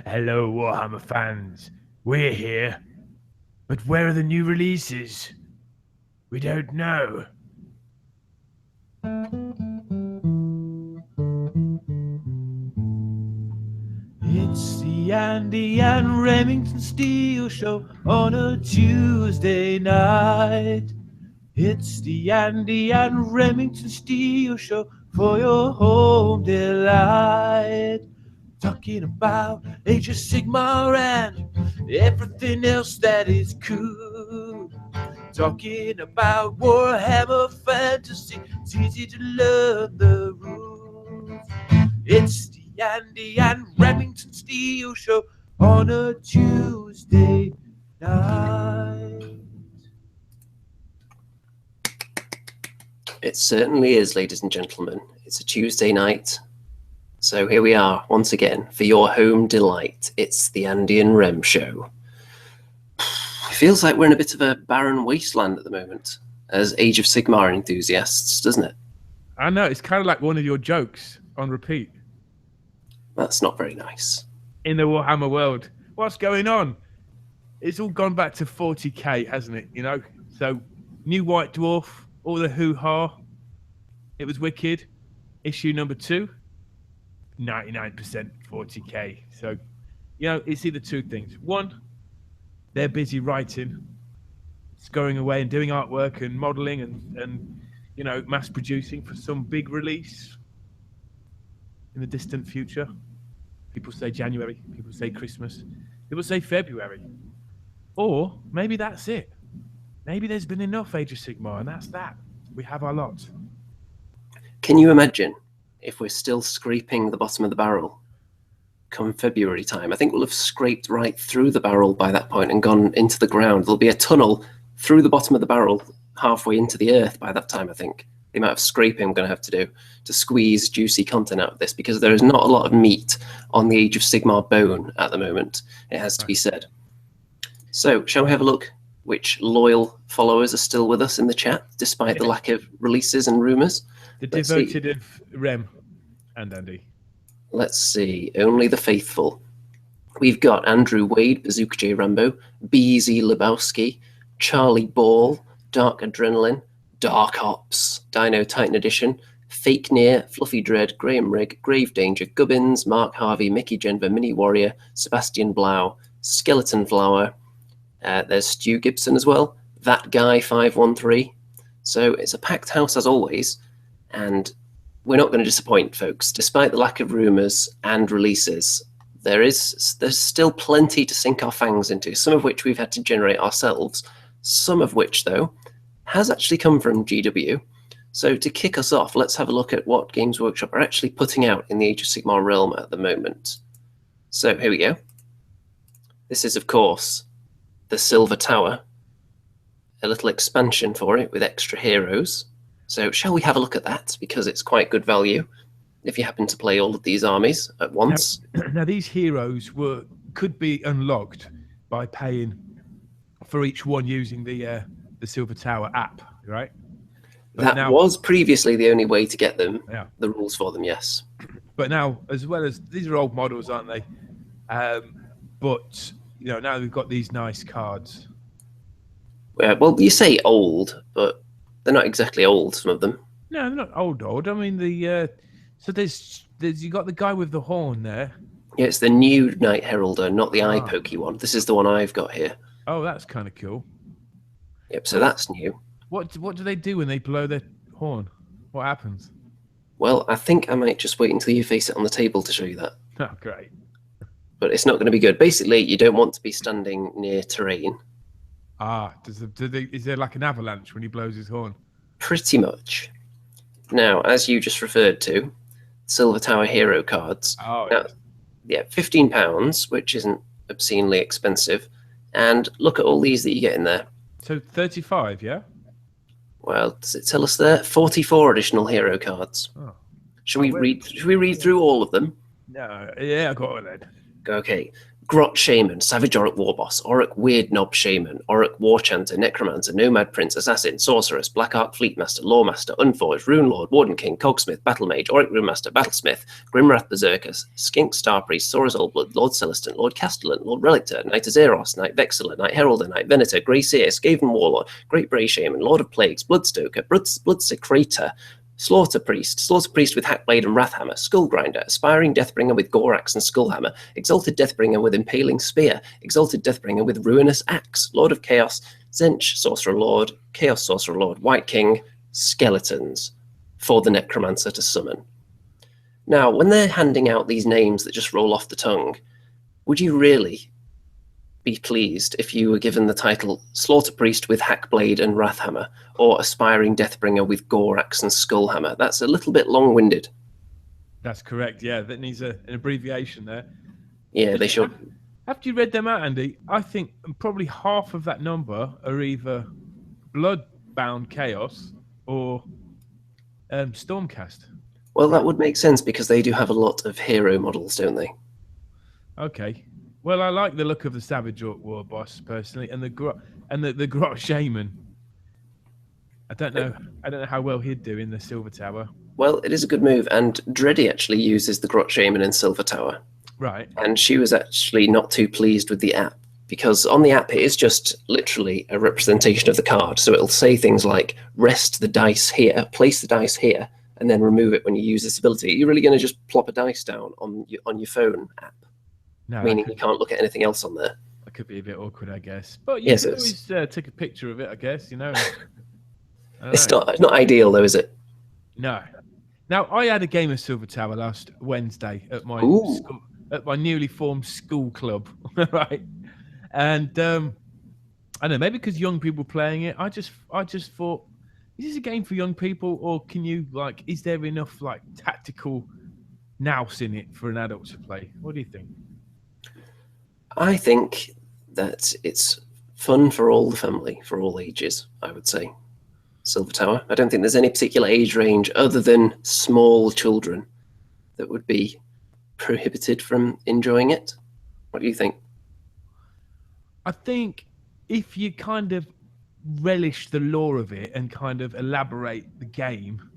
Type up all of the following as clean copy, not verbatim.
Hello, Warhammer fans. We're here. But where are the new releases? We don't know. It's the Andy and Remington Steel Show on a Tuesday night. It's the Andy and Remington Steel Show for your home delight. Talking about Age of Sigmar and everything else that is cool. Talking about Warhammer Fantasy, it's easy to learn the rules. It's the Andy and Remington Steel Show on a Tuesday night. It certainly is, ladies and gentlemen. It's a Tuesday night. So here we are once again for your home delight. It's the Andy and Rem show. It feels like we're in a bit of a barren wasteland at the moment as Age of Sigmar enthusiasts, doesn't it? I know, it's kind of like one of your jokes on repeat. That's not very nice. In the Warhammer world, what's going on? It's all gone back to 40k, hasn't it? You know, so new White Dwarf, all the hoo-ha. It was wicked. Issue number 2, 99% 40k. So, you know, it's either two things. One, they're busy writing, going away and doing artwork and modeling and you know, mass producing for some big release in the distant future. People say January, people say Christmas, people say February. Or maybe that's it. Maybe there's been enough Age of Sigmar, and that's that. We have our lot. Can you imagine if we're still scraping the bottom of the barrel come February time? I think we'll have scraped right through the barrel by that point and gone into the ground. There'll be a tunnel through the bottom of the barrel halfway into the earth by that time, I think. The amount of scraping we're going to have to do to squeeze juicy content out of this, because there is not a lot of meat on the Age of Sigmar bone at the moment, it has to be said. So, shall we have a look which loyal followers are still with us in the chat, despite the lack of releases and rumours? The devoted of Rem and Andy. Let's see. Only the faithful. We've got Andrew Wade, Bazooka J Rambo, BZ Lebowski, Charlie Ball, Dark Adrenaline, Dark Ops, Dino Titan Edition, Fake Near, Fluffy Dread, Graham Rigg, Grave Danger, Gubbins, Mark Harvey, Mickey Genver, Mini Warrior, Sebastian Blau, Skeleton Flower. There's Stu Gibson as well. That Guy 513. So it's a packed house as always, and we're not going to disappoint, folks. Despite the lack of rumours and releases, there's still plenty to sink our fangs into, some of which we've had to generate ourselves, some of which, though, has actually come from GW. So to kick us off, let's have a look at what Games Workshop are actually putting out in the Age of Sigmar realm at the moment. So here we go. This is, of course, the Silver Tower, a little expansion for it with extra heroes. So shall we have a look at that, because it's quite good value if you happen to play all of these armies at once. Now these heroes could be unlocked by paying for each one using the Silver Tower app, right? But that was previously the only way to get them, the rules for them, yes. But now, as well as, these are old models, aren't they? But, you know, now we've got these nice cards. Well, you say old, but they're not exactly old, some of them. No, they're not old. I mean, so there's you got the guy with the horn there. Yeah, it's the new Knight Heralder, not the eye pokey one. This is the one I've got here. Oh, that's kind of cool. Yep, so that's new. What do they do when they blow their horn? What happens? Well, I think I might just wait until you face it on the table to show you that. Oh, great. But it's not going to be good. Basically, you don't want to be standing near terrain. Is there like an avalanche when he blows his horn? Pretty much. Now, as you just referred to, Silver Tower hero cards. Oh, now, yeah, £15, which isn't obscenely expensive. And look at all these that you get in there. So 35, yeah? Well, does it tell us there? 44 additional hero cards. Oh. Should we read through all of them? No, yeah, I got it then. Okay. Grot Shaman, Savage Orc Warboss, Orc Weird Knob Shaman, Orc Warchanter, Necromancer, Nomad Prince, Assassin, Sorceress, Black Ark Fleetmaster, Lawmaster, Unforged, Rune Lord, Warden King, Cogsmith, Battle Mage, Orc Runemaster, Battlesmith, Grimwrath Berserker, Skink Star Priest, Saurus Oldblood, Lord Celestin, Lord Castellan, Lord Relictor, Knight Azeros, Knight Vexilla, Knight Heralder, Knight Venator, Grey Seer, Skaven Warlord, Great Bray Shaman, Lord of Plagues, Bloodstoker, Bloodsecrator, Slaughter Priest with Hackblade and Wrathhammer, Skullgrinder, Aspiring Deathbringer with Goraxe and Skullhammer, Exalted Deathbringer with Impaling Spear, Exalted Deathbringer with Ruinous Axe, Lord of Chaos, Zench, Sorcerer Lord, Chaos Sorcerer Lord, White King, Skeletons, for the Necromancer to summon. Now, when they're handing out these names that just roll off the tongue, would you really be pleased if you were given the title Slaughter Priest with Hackblade and Wrathhammer, or Aspiring Deathbringer with Goraxe and Skullhammer? That's a little bit long-winded. That's correct. Yeah, that needs an abbreviation there. Yeah, they should. After you read them out, Andy, I think probably half of that number are either Bloodbound Chaos or Stormcast. Well, that would make sense because they do have a lot of hero models, don't they? Okay. Well, I like the look of the Savage Orc Warboss personally, and the Grot Shaman. I don't know how well he'd do in the Silver Tower. Well, it is a good move, and Dreddy actually uses the Grot Shaman in Silver Tower. Right. And she was actually not too pleased with the app, because on the app it is just literally a representation of the card. So it'll say things like, rest the dice here, place the dice here, and then remove it when you use this ability. You're really going to just plop a dice down on your phone app? No, meaning you can't look at anything else on there. That could be a bit awkward, I guess. But you can always take a picture of it, I guess, you know. It's not ideal, though, is it? No. Now, I had a game of Silver Tower last Wednesday at my school, at my newly formed school club, right? And I don't know, maybe because young people playing it, I just thought, is this a game for young people, or can you is there enough tactical nous in it for an adult to play? What do you think? I think that it's fun for all the family, for all ages, I would say. Silver Tower. I don't think there's any particular age range other than small children that would be prohibited from enjoying it. What do you think? I think if you kind of relish the lore of it and kind of elaborate the game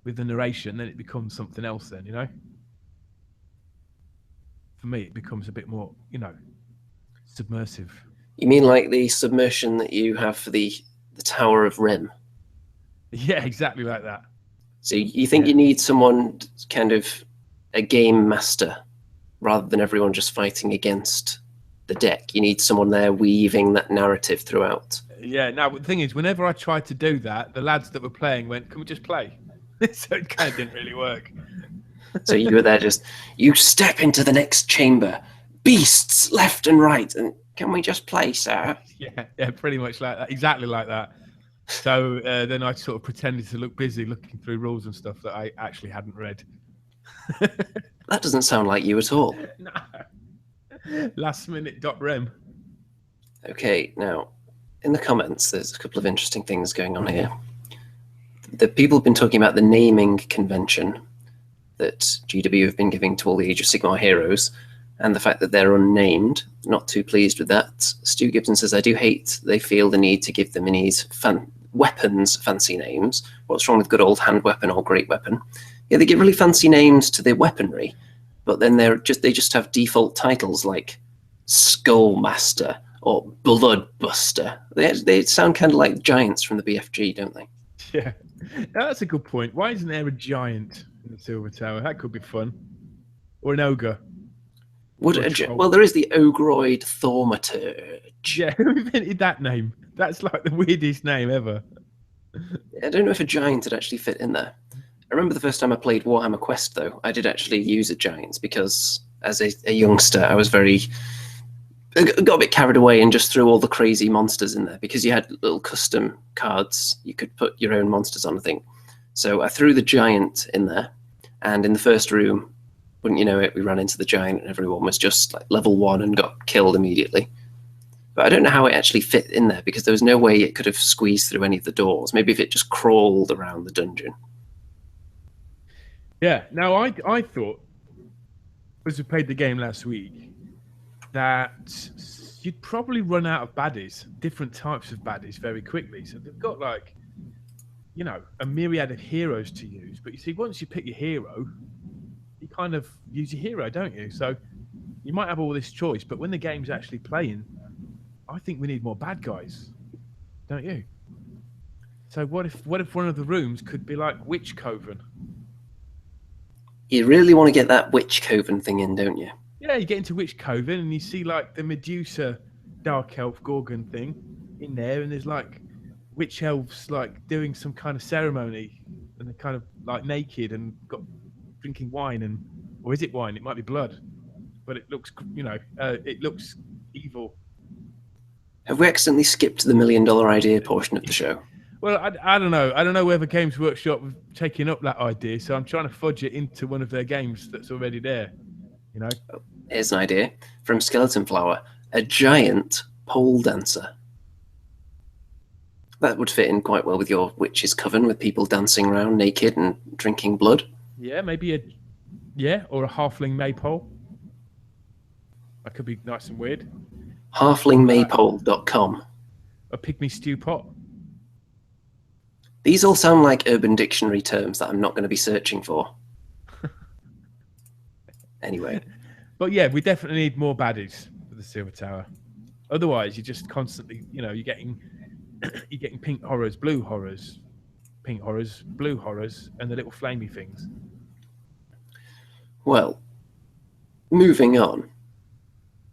with the narration, then it becomes something else then, you know? For me, it becomes a bit more, submersive. You mean like the submersion that you have for the Tower of Rem? Yeah, exactly like that. So you think you need someone kind of a game master rather than everyone just fighting against the deck. You need someone there weaving that narrative throughout. Yeah, now the thing is, whenever I tried to do that, the lads that were playing went, can we just play? So it kind of didn't really work. So you were there you step into the next chamber, beasts left and right, and can we just play, sir? Yeah, pretty much like that, exactly like that. So then I sort of pretended to look busy looking through rules and stuff that I actually hadn't read. That doesn't sound like you at all. No. Lastminute.rem. Okay, now, in the comments, there's a couple of interesting things going on here. The people have been talking about the naming convention that GW have been giving to all the Age of Sigmar heroes, and the fact that they're unnamed. Not too pleased with that. Stu Gibson says, I do hate they feel the need to give the minis weapons fancy names. What's wrong with good old hand weapon or great weapon? Yeah, they give really fancy names to their weaponry, but then they just have default titles like Skullmaster or Bloodbuster. They sound kind of like giants from the BFG, don't they? Yeah, that's a good point. Why isn't there a giant in the Silver Tower? That could be fun. Or an ogre. Well, there is the Ogroid Thaumaturge. Yeah, who invented that name? That's like the weirdest name ever. I don't know if a giant would actually fit in there. I remember the first time I played Warhammer Quest, though, I did actually use a giant because as a youngster, I was got a bit carried away and just threw all the crazy monsters in there because you had little custom cards. You could put your own monsters on, I think. So I threw the giant in there, and in the first room, wouldn't you know it, we ran into the giant and everyone was just like level 1 and got killed immediately. But I don't know how it actually fit in there because there was no way it could have squeezed through any of the doors. Maybe if it just crawled around the dungeon. Yeah, now I thought, as we played the game last week, that you'd probably run out of baddies, different types of baddies, very quickly. So they've got like, you know, a myriad of heroes to use. But you see, once you pick your hero, you kind of use your hero, don't you? So you might have all this choice, but when the game's actually playing, I think we need more bad guys, don't you? So what if one of the rooms could be like Witch Coven? You really want to get that Witch Coven thing in, don't you? Yeah, you get into Witch Coven and you see like the Medusa Dark Elf Gorgon thing in there, and there's like witch elves like doing some kind of ceremony, and they're kind of like naked and got drinking wine, and or is it wine? It might be blood, but it looks, you know, it looks evil. Have we accidentally skipped the $1 million idea portion of the show? Well, I don't know. I don't know whether Games Workshop have taken up that idea, so I'm trying to fudge it into one of their games that's already there. You know. Here's an idea from Skeleton Flower: a giant pole dancer. That would fit in quite well with your witch's coven, with people dancing around naked and drinking blood. Yeah, maybe or a halfling maypole. That could be nice and weird. Halflingmaypole.com. A pygmy stew pot. These all sound like Urban Dictionary terms that I'm not going to be searching for. Anyway. But yeah, we definitely need more baddies for the Silver Tower. Otherwise, you're just constantly, you know, you're getting pink horrors, blue horrors, pink horrors, blue horrors, and the little flamey things. Well, moving on.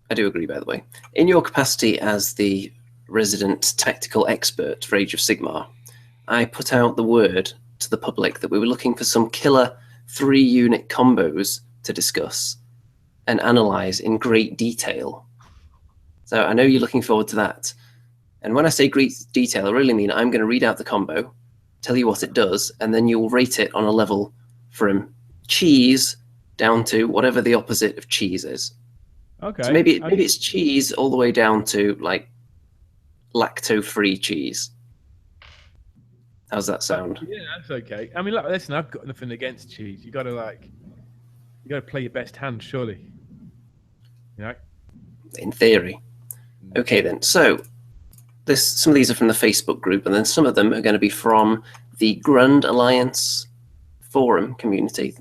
I do agree, by the way. In your capacity as the resident tactical expert for Age of Sigmar, I put out the word to the public that we were looking for some killer 3-unit combos to discuss and analyze in great detail. So I know you're looking forward to that. And when I say great detail, I really mean I'm going to read out the combo, tell you what it does, and then you'll rate it on a level from cheese down to whatever the opposite of cheese is. Okay. So maybe it's cheese all the way down to like lacto-free cheese. How's that sound? Yeah, that's okay. I mean, look, listen, I've got nothing against cheese. You got to play your best hand, surely. You know. In theory. Okay, then. So some of these are from the Facebook group, and then some of them are going to be from the Grand Alliance forum community.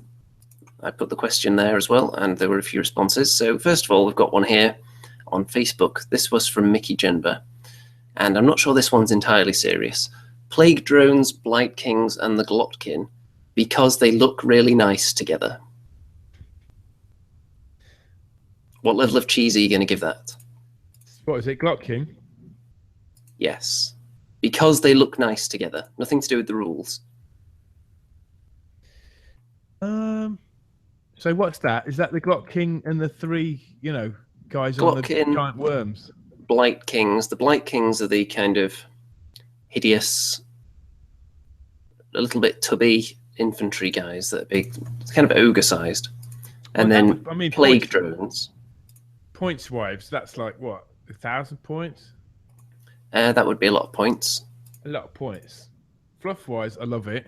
I put the question there as well, and there were a few responses. So first of all, we've got one here on Facebook. This was from Mickey Jenber, and I'm not sure this one's entirely serious. Plague drones, Blight Kings, and the Glotkin because they look really nice together. What level of cheese are you going to give that? What is it, Glotkin? Yes. Because they look nice together. Nothing to do with the rules. So what's that? Is that the Glotkin and the 3, you know, guys on the giant worms? Blight Kings. The Blight Kings are the kind of hideous, a little bit tubby infantry guys that are big, kind of ogre-sized. And then Plague drones. Points-wise, that's like, what, 1,000 points? That would be a lot of points. A lot of points. Fluff-wise, I love it.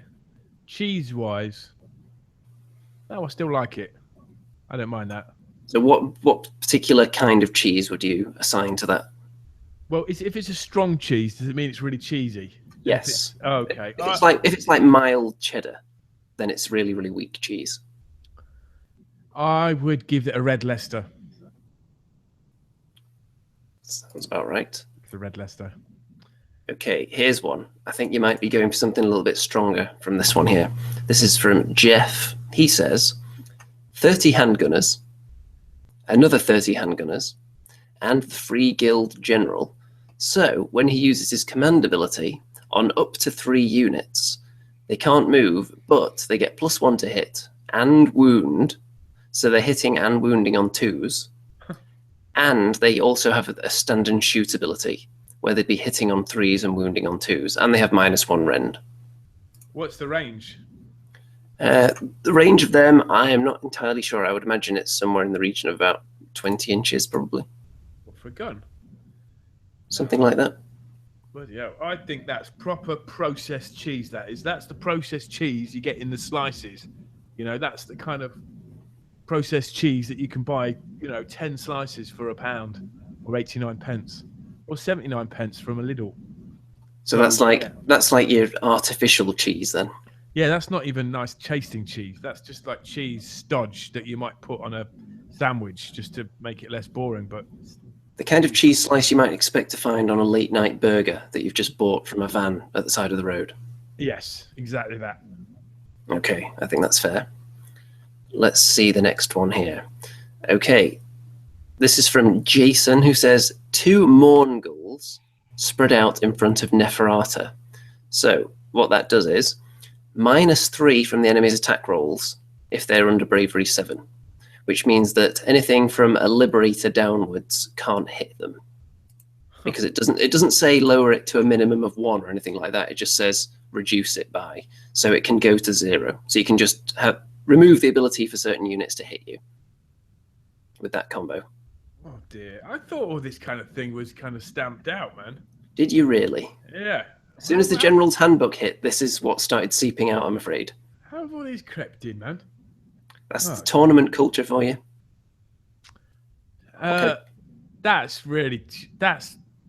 Cheese-wise, I still like it. I don't mind that. So what particular kind of cheese would you assign to that? Well, if it's a strong cheese, does it mean it's really cheesy? Yes. Okay. If it's like mild cheddar, then it's really, really weak cheese. I would give it a red Leicester. Sounds about right. The red Leicester. Okay, here's one. I think you might be going for something a little bit stronger from this one here. This is from Jeff. He says, 30 handgunners, another 30 handgunners, and the Free Guild General. So when he uses his command ability on up to 3 units, they can't move, but they get +1 to hit and wound. So they're hitting and wounding on 2s. And they also have a stand and shoot ability, where they'd be hitting on 3s and wounding on 2s. And they have -1 rend. What's the range? The range of them, I am not entirely sure. I would imagine it's somewhere in the region of about 20 inches, probably. What, for a gun? Something like that. Bloody hell. I think that's proper processed cheese, that is. That's the processed cheese you get in the slices. You know, that's the kind of processed cheese that you can buy, 10 slices for £1 or 89 pence or 79 pence from a Lidl. So that's like your artificial cheese then. Yeah, that's not even nice tasting cheese. That's just like cheese stodge that you might put on a sandwich just to make it less boring. But The kind of cheese slice you might expect to find on a late night burger that you've just bought from a van at the side of the road. yes, exactly that. Okay, I think that's fair. Let's see the next one here. Okay, this is from Jason, who says 2 Mourngulls spread out in front of Neferata. So what that does is -3 from the enemy's attack rolls if they're under bravery 7, which means that anything from a liberator downwards can't hit them, because it doesn't say lower it to a minimum of 1 or anything like that. It just says reduce it by, so it can go to 0. So you can just remove the ability for certain units to hit you with that combo. Oh dear, I thought all this kind of thing was kind of stamped out, man. Did you really? Yeah. As soon as the General's Handbook hit, this is what started seeping out, I'm afraid. How have all these crept in, man? That's the tournament culture for you. Okay. That's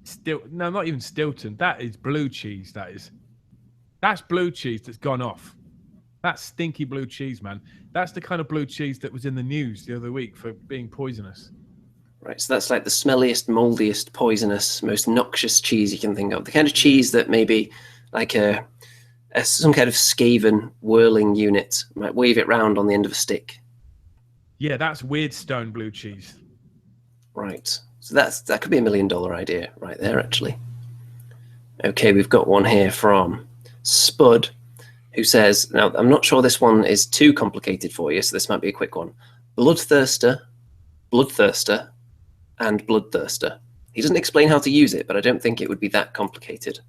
still, no, not even Stilton. That is blue cheese. That's blue cheese that's gone off. That's stinky blue cheese, man. That's the kind of blue cheese that was in the news the other week for being poisonous. Right, so that's like the smelliest, moldiest, poisonous, most noxious cheese you can think of. The kind of cheese that maybe like some kind of Skaven whirling unit might wave it round on the end of a stick. Yeah, that's weird stone blue cheese. Right, so that could be $1 million idea right there, actually. Okay, we've got one here from Spud, who says, now I'm not sure this one is too complicated for you, so this might be a quick one. Bloodthirster, and Bloodthirster. He doesn't explain how to use it, but I don't think it would be that complicated.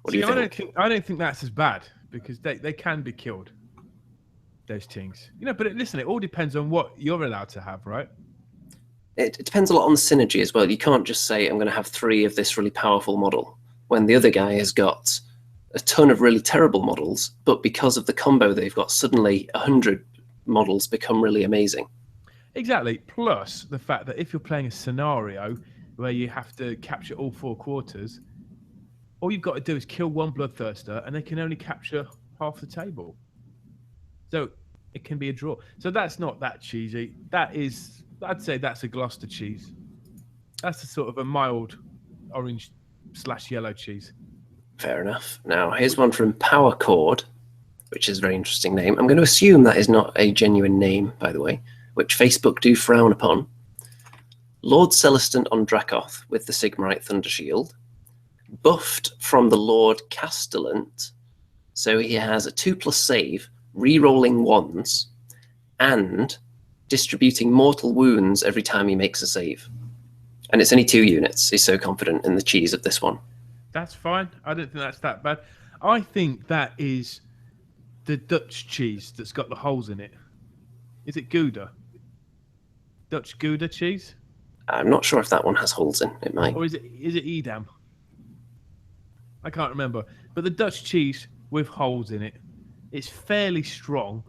What do you think? I don't think that's as bad, because they can be killed, those things. But listen, it all depends on what you're allowed to have, right? It depends a lot on the synergy as well. You can't just say, I'm going to have 3 of this really powerful model, when the other guy has got a ton of really terrible models, but because of the combo they've got, suddenly 100 models become really amazing. Exactly. Plus the fact that if you're playing a scenario where you have to capture all 4 quarters, all you've got to do is kill one Bloodthirster and they can only capture half the table. So it can be a draw. So that's not that cheesy. I'd say that's a Gloucester cheese. That's a sort of a mild orange/yellow cheese. Fair enough. Now, here's one from Power Chord, which is a very interesting name. I'm going to assume that is not a genuine name, by the way, which Facebook do frown upon. Lord Celestant on Dracoth with the Sigmarite Thundershield, buffed from the Lord Castellant, so he has a 2+ save, re-rolling 1s, and distributing mortal wounds every time he makes a save. And it's only 2 units. He's so confident in the cheese of this one. That's fine. I don't think that's that bad. I think that is the Dutch cheese that's got the holes in it. Is it Gouda? Dutch Gouda cheese? I'm not sure if that one has holes in. It might. Or is it Edam? I can't remember. But the Dutch cheese with holes in it, it's fairly strong,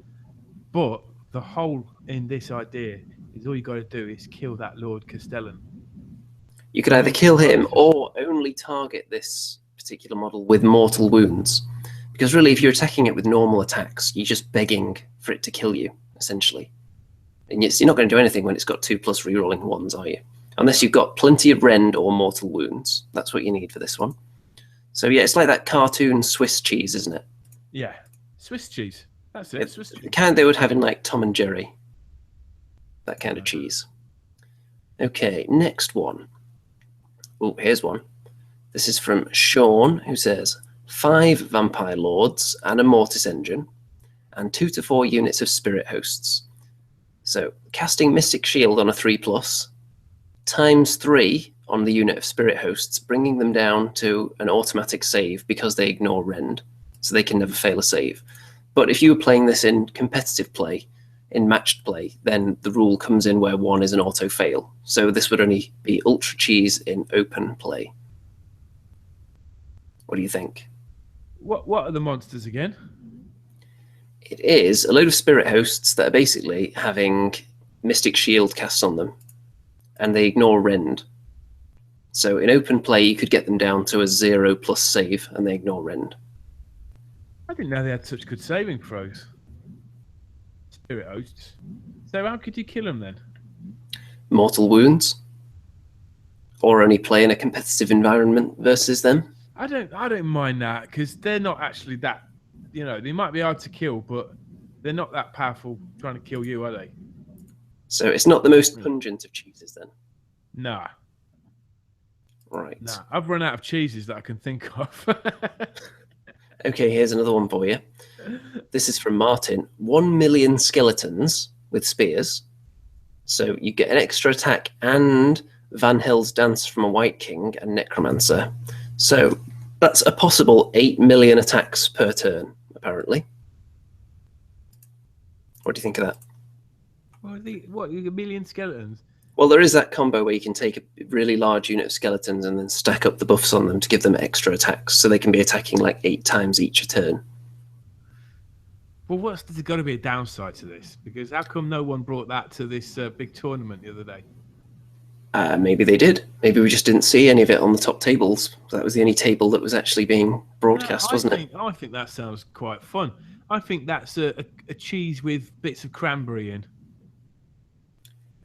but the hole in this idea is all you got to do is kill that Lord Castellan. You could either kill him or only target this particular model with mortal wounds. Because really, if you're attacking it with normal attacks, you're just begging for it to kill you, essentially. And you're not going to do anything when it's got 2+ rerolling 1s, are you? Unless you've got plenty of rend or mortal wounds. That's what you need for this one. So yeah, it's like that cartoon Swiss cheese, isn't it? Yeah, Swiss cheese. That's it. Swiss cheese. The kind they would have in like Tom and Jerry. That kind of cheese. Okay, next one. Oh, here's one. This is from Sean, who says 5 Vampire Lords and a Mortis Engine, and 2 to 4 units of Spirit Hosts. So casting Mystic Shield on a 3+, times 3 on the unit of Spirit Hosts, bringing them down to an automatic save because they ignore Rend, so they can never fail a save. But if you were playing this in competitive play, in matched play, then the rule comes in where 1 is an auto fail. So this would only be Ultra Cheese in open play. What do you think? What are the monsters again? It is a load of spirit hosts that are basically having Mystic Shield cast on them, and they ignore Rend. So in open play, you could get them down to a 0+ save, and they ignore Rend. I didn't know they had such good saving throws. Spirit hosts. So how could you kill them then? Mortal wounds, or only play in a competitive environment versus them. I don't mind that because they're not actually that. You know, they might be hard to kill, but they're not that powerful trying to kill you, are they? So it's not the most pungent of cheeses then. Nah. Right. Nah. I've run out of cheeses that I can think of. Okay, here's another one for you. This is from Martin. 1 million skeletons with spears. So you get an extra attack and Van Hill's Dance from a White King and Necromancer. So that's a possible 8 million attacks per turn, apparently. What do you think of that? What, you get a million skeletons? Well, there is that combo where you can take a really large unit of skeletons and then stack up the buffs on them to give them extra attacks, so they can be attacking like 8 times each a turn. Well, there's got to be a downside to this? Because how come no one brought that to this big tournament the other day? Maybe they did. Maybe we just didn't see any of it on the top tables. That was the only table that was actually being broadcast, wasn't it? I think that sounds quite fun. I think that's a cheese with bits of cranberry in.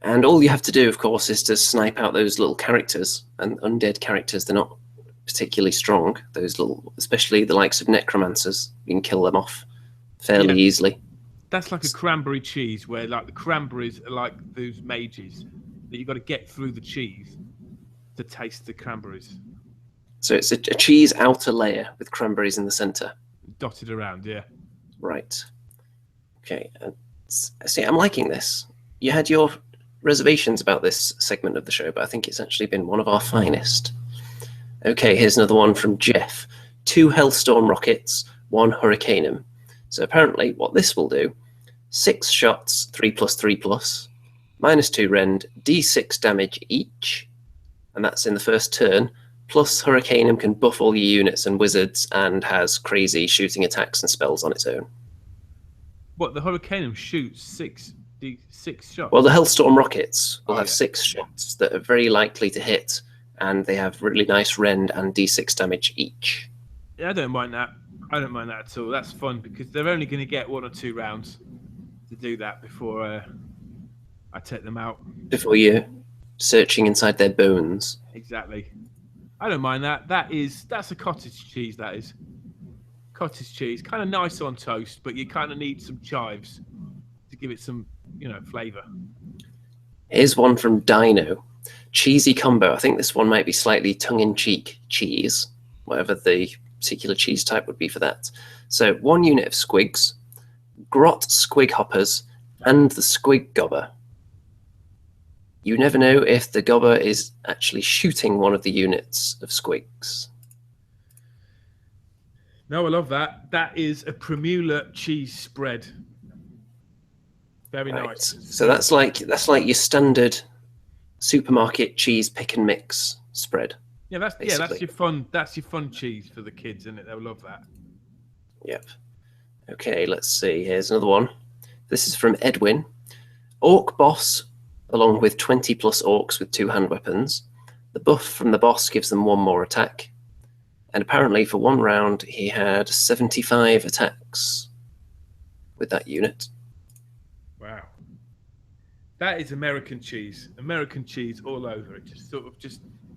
And all you have to do, of course, is to snipe out those little characters. And undead characters, they're not particularly strong. Those little, especially the likes of necromancers, you can kill them off fairly easily. That's like a cranberry cheese, where like the cranberries are like those mages that you've got to get through the cheese to taste the cranberries. So it's a cheese outer layer with cranberries in the center. Dotted around, yeah. Right. Okay. See, I'm liking this. You had your reservations about this segment of the show, but I think it's actually been one of our finest. Okay, here's another one from Jeff. 2 Hellstorm rockets, 1 Hurricaneum. So apparently what this will do, 6 shots, 3+3+, -2 Rend, D6 damage each, and that's in the first turn, plus Hurricaneum can buff all your units and wizards and has crazy shooting attacks and spells on its own. What, the Hurricaneum shoots 6 shots? Well, the Hellstorm rockets will have 6 shots that are very likely to hit, and they have really nice Rend and D6 damage each. Yeah, I don't mind that. I don't mind that at all. That's fun because they're only going to get 1 or 2 rounds to do that before I take them out. Before you're searching inside their bones. Exactly. I don't mind that. That's a cottage cheese, that is. Cottage cheese. Kind of nice on toast, but you kind of need some chives to give it some, flavour. Here's one from Dino. Cheesy combo. I think this one might be slightly tongue-in-cheek cheese, whatever the particular cheese type would be for that. So 1 unit of squigs, grot squig hoppers, and the squig gobber. You never know if the gobber is actually shooting one of the units of squigs. No, I love that. That is a Primula cheese spread. Very nice. So that's like your standard supermarket cheese pick and mix spread. Yeah, that's your fun cheese for the kids, isn't it? They'll love that. Yep. Okay, let's see. Here's another one. This is from Edwin. Orc boss, along with 20+ orcs with 2 hand weapons. The buff from the boss gives them 1 more attack. And apparently for 1 round, he had 75 attacks with that unit. Wow. That is American cheese. American cheese all over. It just sort of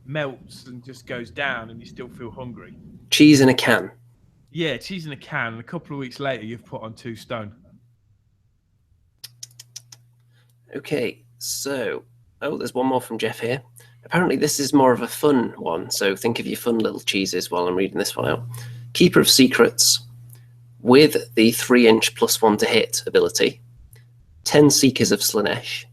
melts and just goes down and you still feel hungry. Cheese in a can. Yeah, cheese in a can. And a couple of weeks later, you've put on 2 stone. Okay, so... Oh, there's one more from Jeff here. Apparently this is more of a fun one, so think of your fun little cheeses while I'm reading this one out. Keeper of Secrets, with the 3-inch +1 to hit ability. 10 Seekers of Slanesh.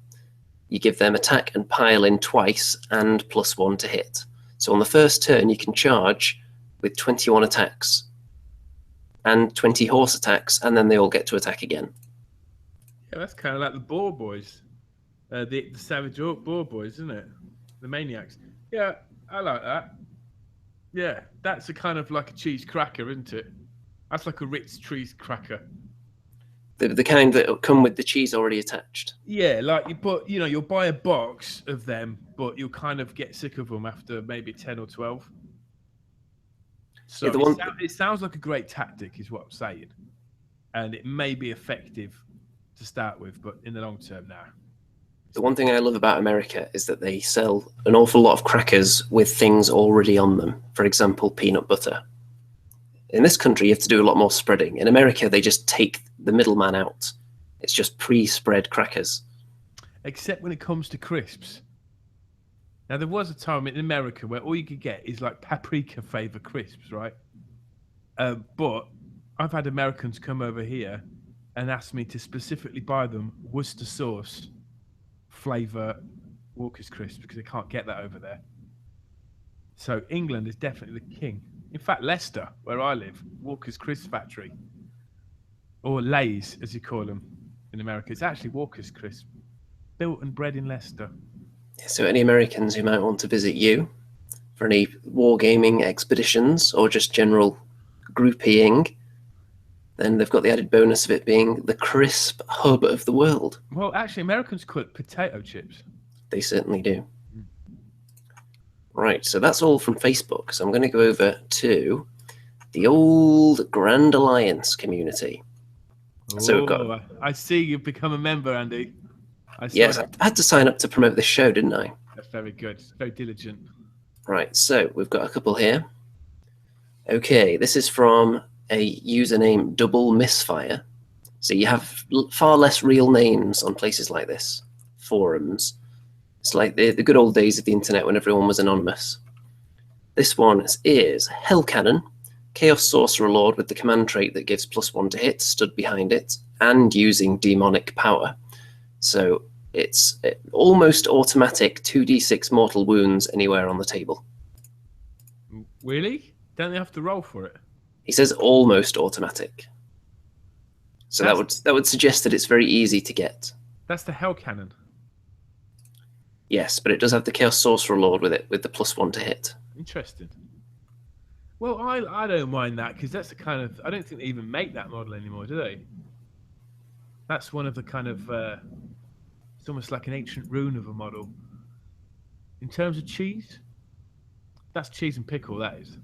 You give them attack and pile in twice and +1 to hit. So on the first turn, you can charge with 21 attacks and 20 horse attacks, and then they all get to attack again. Yeah, that's kind of like the Boar Boys. The Savage Orc Boar Boys, isn't it? The Maniacs. Yeah, I like that. Yeah, that's a kind of like a cheese cracker, isn't it? That's like a Ritz cheese cracker. The kind that come with the cheese already attached. Yeah, like you'll buy a box of them, but you'll kind of get sick of them after maybe 10 or 12. So Yeah, it sounds like a great tactic, is what I'm saying. And it may be effective to start with, but in the long term, now. the one thing I love about America is that they sell an awful lot of crackers with things already on them. For example, peanut butter. In this country, you have to do a lot more spreading. In America, they just take the middleman out. It's just pre-spread crackers. Except when it comes to crisps. Now, there was a time in America where all you could get is like paprika flavor crisps, right? But I've had Americans come over here and ask me to specifically buy them Worcester sauce flavor Walker's crisps because they can't get that over there. So England is definitely the king. In fact, Leicester, where I live, Walker's Crisp Factory, or Lay's as you call them in America, it's actually Walker's Crisp, built and bred in Leicester. So any Americans who might want to visit you for any wargaming expeditions or just general grouping, then they've got the added bonus of it being the crisp hub of the world. Well, actually, Americans call it potato chips. They certainly do. Right, so that's all from Facebook. So I'm going to go over to the old Grand Alliance community. So we've got... I see you've become a member, Andy. Yes, I had to sign up to promote this show, didn't I? That's very good. Very diligent. Right, so we've got a couple here. Okay, this is from a username Double Misfire. So you have far less real names on places like this, forums. It's like the good old days of the internet when everyone was anonymous. This one is Hell Cannon, Chaos Sorcerer Lord with the command trait that gives +1 to hit, stood behind it, and using demonic power. So it's almost automatic 2d6 mortal wounds anywhere on the table. Really? Don't they have to roll for it? He says almost automatic. So that would suggest that it's very easy to get. That's the Hell Cannon. Yes, but it does have the Chaos Sorcerer Lord with it, with the +1 to hit. Interesting. Well, I don't mind that because that's the kind of... I don't think they even make that model anymore, do they? That's one of the kind of... it's almost like an ancient rune of a model. In terms of cheese, that's cheese and pickle, that is.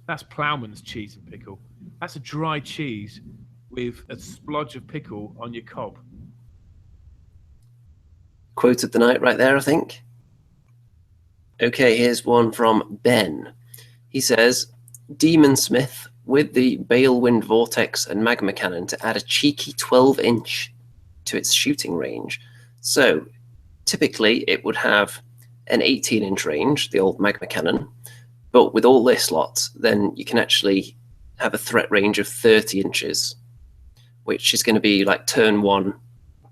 That's Ploughman's cheese and pickle. That's a dry cheese with a splodge of pickle on your cob. Quote of the night right there, I think. Okay, here's one from Ben. He says, Demon Smith with the Balewind Vortex and Magma Cannon to add a cheeky 12-inch to its shooting range. So, typically, it would have an 18-inch range, the old Magma Cannon, but with all this lot, then you can actually have a threat range of 30 inches, which is going to be like turn 1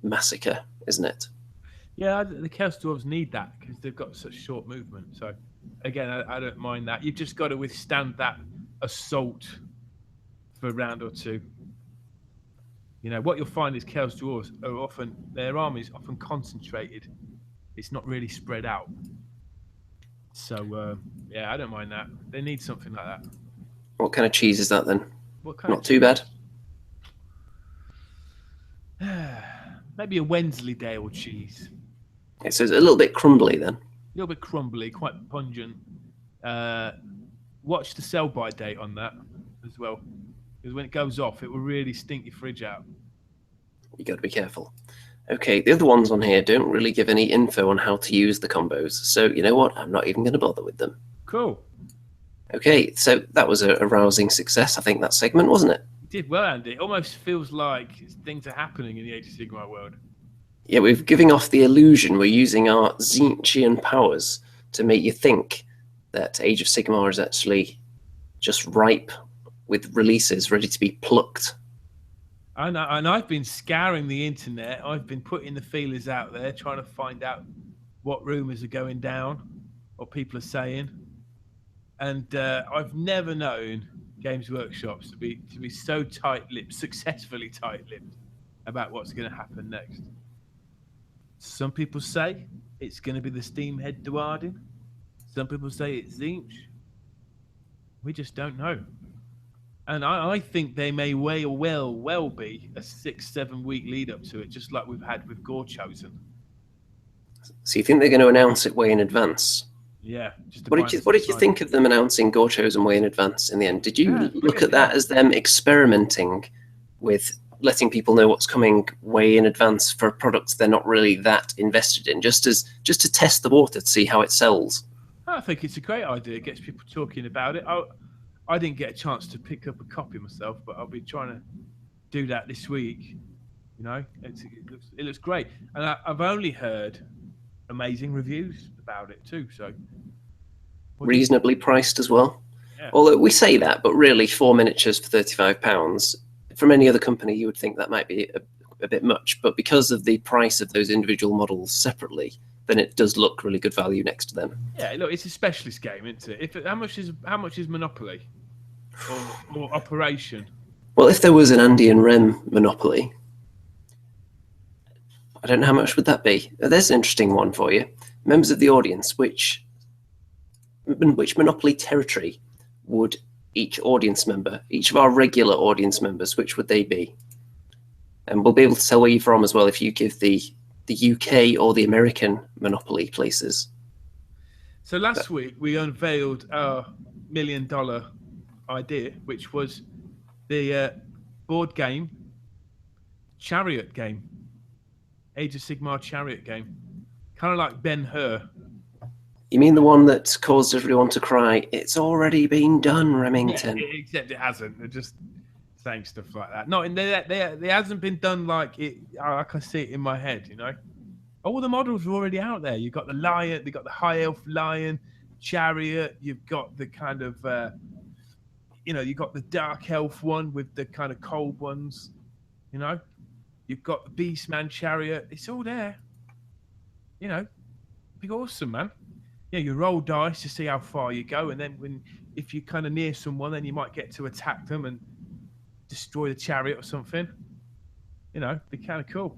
massacre, isn't it? Yeah, the Chaos Dwarves need that because they've got such short movement. So, again, I don't mind that. You've just got to withstand that assault for a round or two. You know, what you'll find is Chaos Dwarves are often, their army is often concentrated. It's not really spread out. So, yeah, I don't mind that. They need something like that. What kind of cheese is that then? What kind Not too bad. Maybe a Wensleydale cheese. Okay, so it's a little bit crumbly then. A little bit crumbly, quite pungent. Watch the sell-by date on that as well. Because when it goes off, it will really stink your fridge out. You got to be careful. Okay, the other ones on here don't really give any info on how to use the combos. So, you know what? I'm not even going to bother with them. Cool. Okay, so that was a rousing success, I think, that segment, wasn't it? You did well, Andy. It almost feels like things are happening in the Age of Sigmar world. Yeah, we're giving off the illusion we're using our Tzeentchian powers to make you think that Age of Sigmar is actually just ripe with releases ready to be plucked. And I've been scouring the internet. I've been putting the feelers out there, trying to find out what rumours are going down, what people are saying. And I've never known Games Workshops to be so tight-lipped, successfully tight-lipped about what's going to happen next. Some people say it's going to be the Steamhead Duardin. Some people say it's Tzeentch. We just don't know. And I think they may well be a 6-7 week lead up to it, just like we've had with Gore Chosen. So you think they're going to announce it way in advance? Yeah. Just What did you think of them announcing Gore Chosen way in advance in the end? Did you look at that as them experimenting with letting people know what's coming way in advance for products they're not really that invested in, just to test the water to see how it sells? I think it's a great idea. It gets people talking about it. I didn't get a chance to pick up a copy myself, but I'll be trying to do that this week. You know, it looks great, and I've only heard amazing reviews about it too. So Reasonably priced as well. Yeah. Although we say that, but really 4 miniatures for £35, from any other company you would think that might be a bit much, but because of the price of those individual models separately, then it does look really good value next to them. Yeah, look, it's a specialist game, isn't it? How much is Monopoly or Operation? Well, if there was an Andy and Rem Monopoly, I don't know how much would that be. There's an interesting one for you. Members of the audience, which Monopoly territory would each audience member, each of our regular audience members, which would they be? And we'll be able to tell where you're from as well if you give the UK or the American Monopoly places. So last week we unveiled our $1 million idea, which was the board game chariot game, Age of Sigmar chariot game, kind of like Ben-Hur. You mean the one that caused everyone to cry, "It's already been done, Remington"? Yeah, except it hasn't. They're just saying stuff like that. No, there hasn't been done like it. I can see it in my head. You know, all the models are already out there. You've got the lion, you've got the high elf lion, chariot. You've got the kind of, you've got the dark elf one with the kind of cold ones. You know, you've got the beastman chariot. It's all there. You know, be awesome, man. Yeah, you roll dice to see how far you go, and then if you're kind of near someone, then you might get to attack them and destroy the chariot or something. You know, be kind of cool.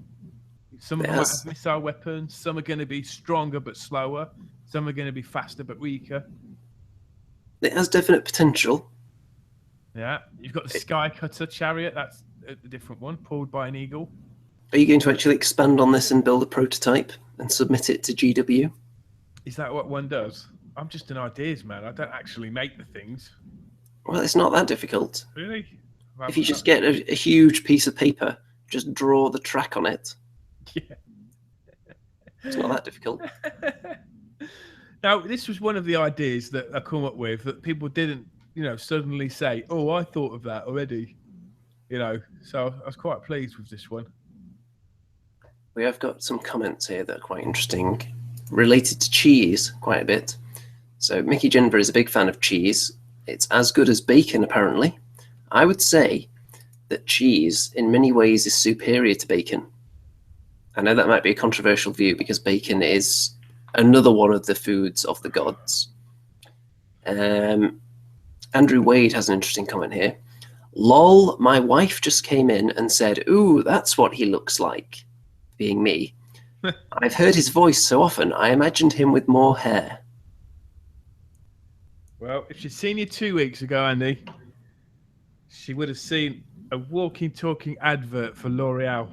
Some of them might have missile weapons. Some are going to be stronger but slower. Some are going to be faster but weaker. It has definite potential. Yeah, you've got the Sky Cutter chariot. That's a different one, pulled by an eagle. Are you going to actually expand on this and build a prototype and submit it to GW? Is that what one does? I'm just an ideas man. I don't actually make the things. Well, it's not that difficult. Really? If you just get a huge piece of paper, just draw the track on it. Yeah. It's not that difficult. Now, this was one of the ideas that I come up with that people didn't, suddenly say, "Oh, I thought of that already." So I was quite pleased with this one. We have got some comments here that are quite interesting, related to cheese quite a bit. So Mickey Jennifer is a big fan of cheese. It's as good as bacon, apparently. I would say that cheese, in many ways, is superior to bacon. I know that might be a controversial view because bacon is another one of the foods of the gods. Andrew Wade has an interesting comment here. "Lol, my wife just came in and said, 'Ooh, that's what he looks like,' being me. I've heard his voice so often, I imagined him with more hair." Well, if she'd seen you 2 weeks ago, Andy, she would have seen a walking, talking advert for L'Oreal.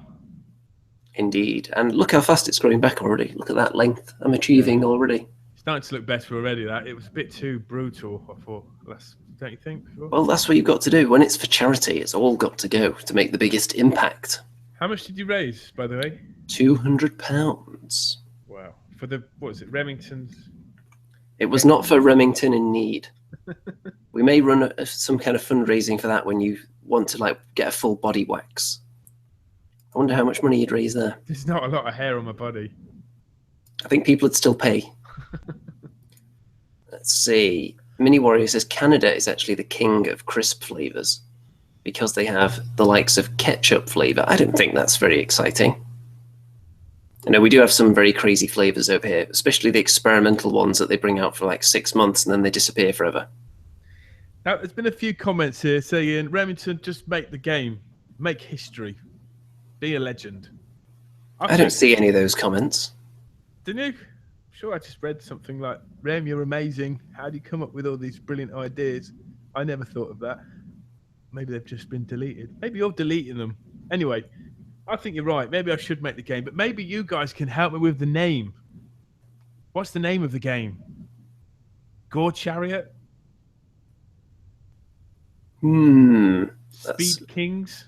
Indeed. And look how fast it's growing back already. Look at that length I'm achieving already. It's starting to look better already, that. It was a bit too brutal, I thought. Don't you think? Well, that's what you've got to do. When it's for charity, it's all got to go to make the biggest impact. How much did you raise, by the way? £200. Wow. For the, what is it, Remington's? It was not for Remington in need. We may run some kind of fundraising for that when you want to get a full body wax. I wonder how much money you'd raise there. There's not a lot of hair on my body. I think people would still pay. Let's see. Mini Warrior says Canada is actually the king of crisp flavors because they have the likes of ketchup flavor. I don't think that's very exciting. I know we do have some very crazy flavors over here, especially the experimental ones that they bring out for 6 months and then they disappear forever. Now, there's been a few comments here saying, Remington, just make the game. Make history. Be a legend. I don't see any of those comments. Didn't you? Sure, I just read something like, "Rem, you're amazing. How do you come up with all these brilliant ideas? I never thought of that." Maybe they've just been deleted. Maybe you're deleting them. Anyway, I think you're right. Maybe I should make the game, but maybe you guys can help me with the name. What's the name of the game? Gore Chariot? That's Speed Kings?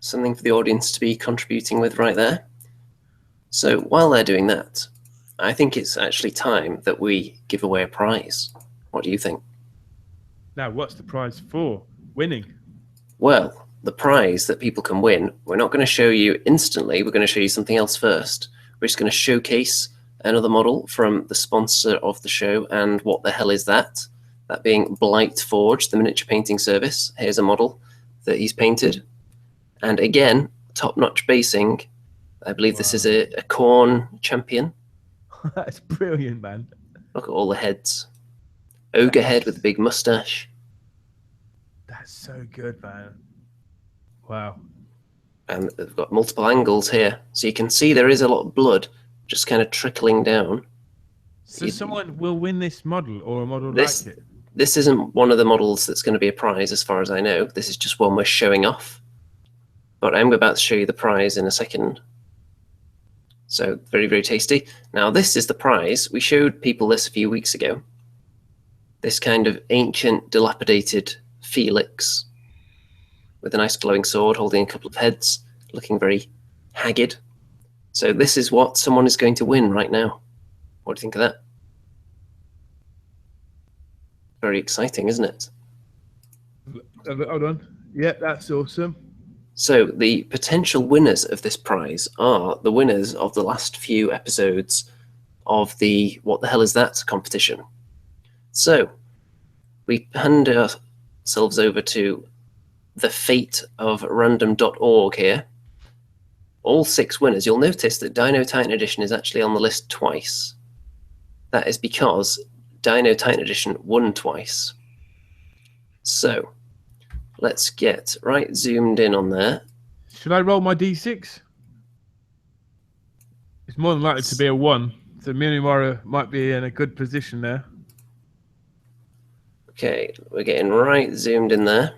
something for the audience to be contributing with right there. So while they're doing that, I think it's actually time that we give away a prize. What do you think? Now, what's the prize for? Winning. Well, the prize that people can win, we're not going to show you instantly. We're going to show you something else first. We're just going to showcase another model from the sponsor of the show. And what the hell is that? That being Blight Forge, the miniature painting service. Here's a model that he's painted. And again, top-notch basing. I believe this is a Khorne champion. That's brilliant, man. Look at all the heads. Ogre head with a big mustache. That's so good, man. Wow. And they've got multiple angles here. So you can see there is a lot of blood just kind of trickling down. So someone will win this model or a model like it? This isn't one of the models that's going to be a prize as far as I know. This is just one we're showing off. But I'm about to show you the prize in a second. So very, very tasty. Now this is the prize. We showed people this a few weeks ago. This kind of ancient, dilapidated Felix with a nice glowing sword holding a couple of heads, looking very haggard. So this is what someone is going to win right now. What do you think of that? Very exciting, isn't it? Hold on. Yeah, that's awesome. So the potential winners of this prize are the winners of the last few episodes of the What the Hell Is That competition. So we hand ourselves over to the fate of random.org here. All 6 winners. You'll notice that Dino Titan Edition is actually on the list twice. That is because Dino Titan Edition won twice. So let's get right zoomed in on there. Should I roll my d6? It's more than likely to be a 1. So Minimaru might be in a good position there. Okay, we're getting right zoomed in there.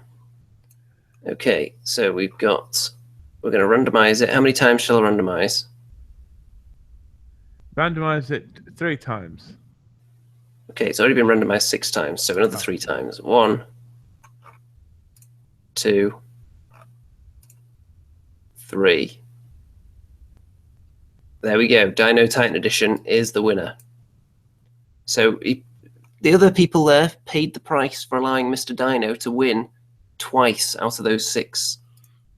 Okay, so we're going to randomize it. How many times shall I randomize? Randomize it 3 times. Okay, it's already been randomized 6 times, so another 3 times. 1, 2, 3. There we go. Dino Titan Edition is the winner. So the other people there paid the price for allowing Mr. Dino to win twice out of those 6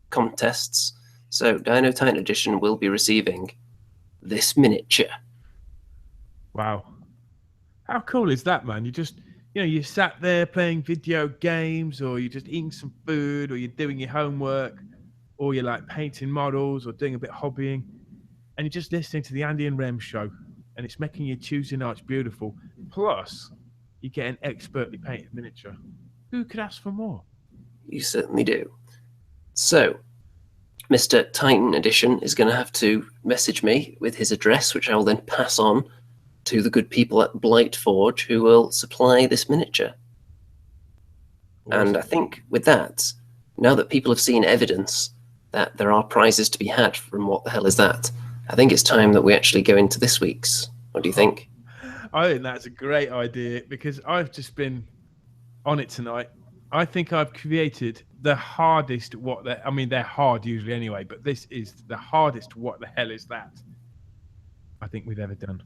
contests. So Dino Titan Edition will be receiving this miniature. Wow. How cool is that, man? You sat there playing video games, or you're just eating some food, or you're doing your homework, or you're like painting models or doing a bit of hobbying, and you're just listening to the Andy and Rem show, and it's making your Tuesday nights beautiful. Plus, you get an expertly painted miniature. Who could ask for more? You certainly do. So, Mr. Titan Edition is going to have to message me with his address, which I will then pass on to the good people at Blight Forge, who will supply this miniature. Awesome. And I think with that, now that people have seen evidence that there are prizes to be had from What the Hell Is That, I think it's time that we actually go into this week's. What do you think? I think that's a great idea, because I've just been on it tonight. I think I've created the hardest they're hard usually anyway, but this is the hardest What the Hell Is That I think we've ever done.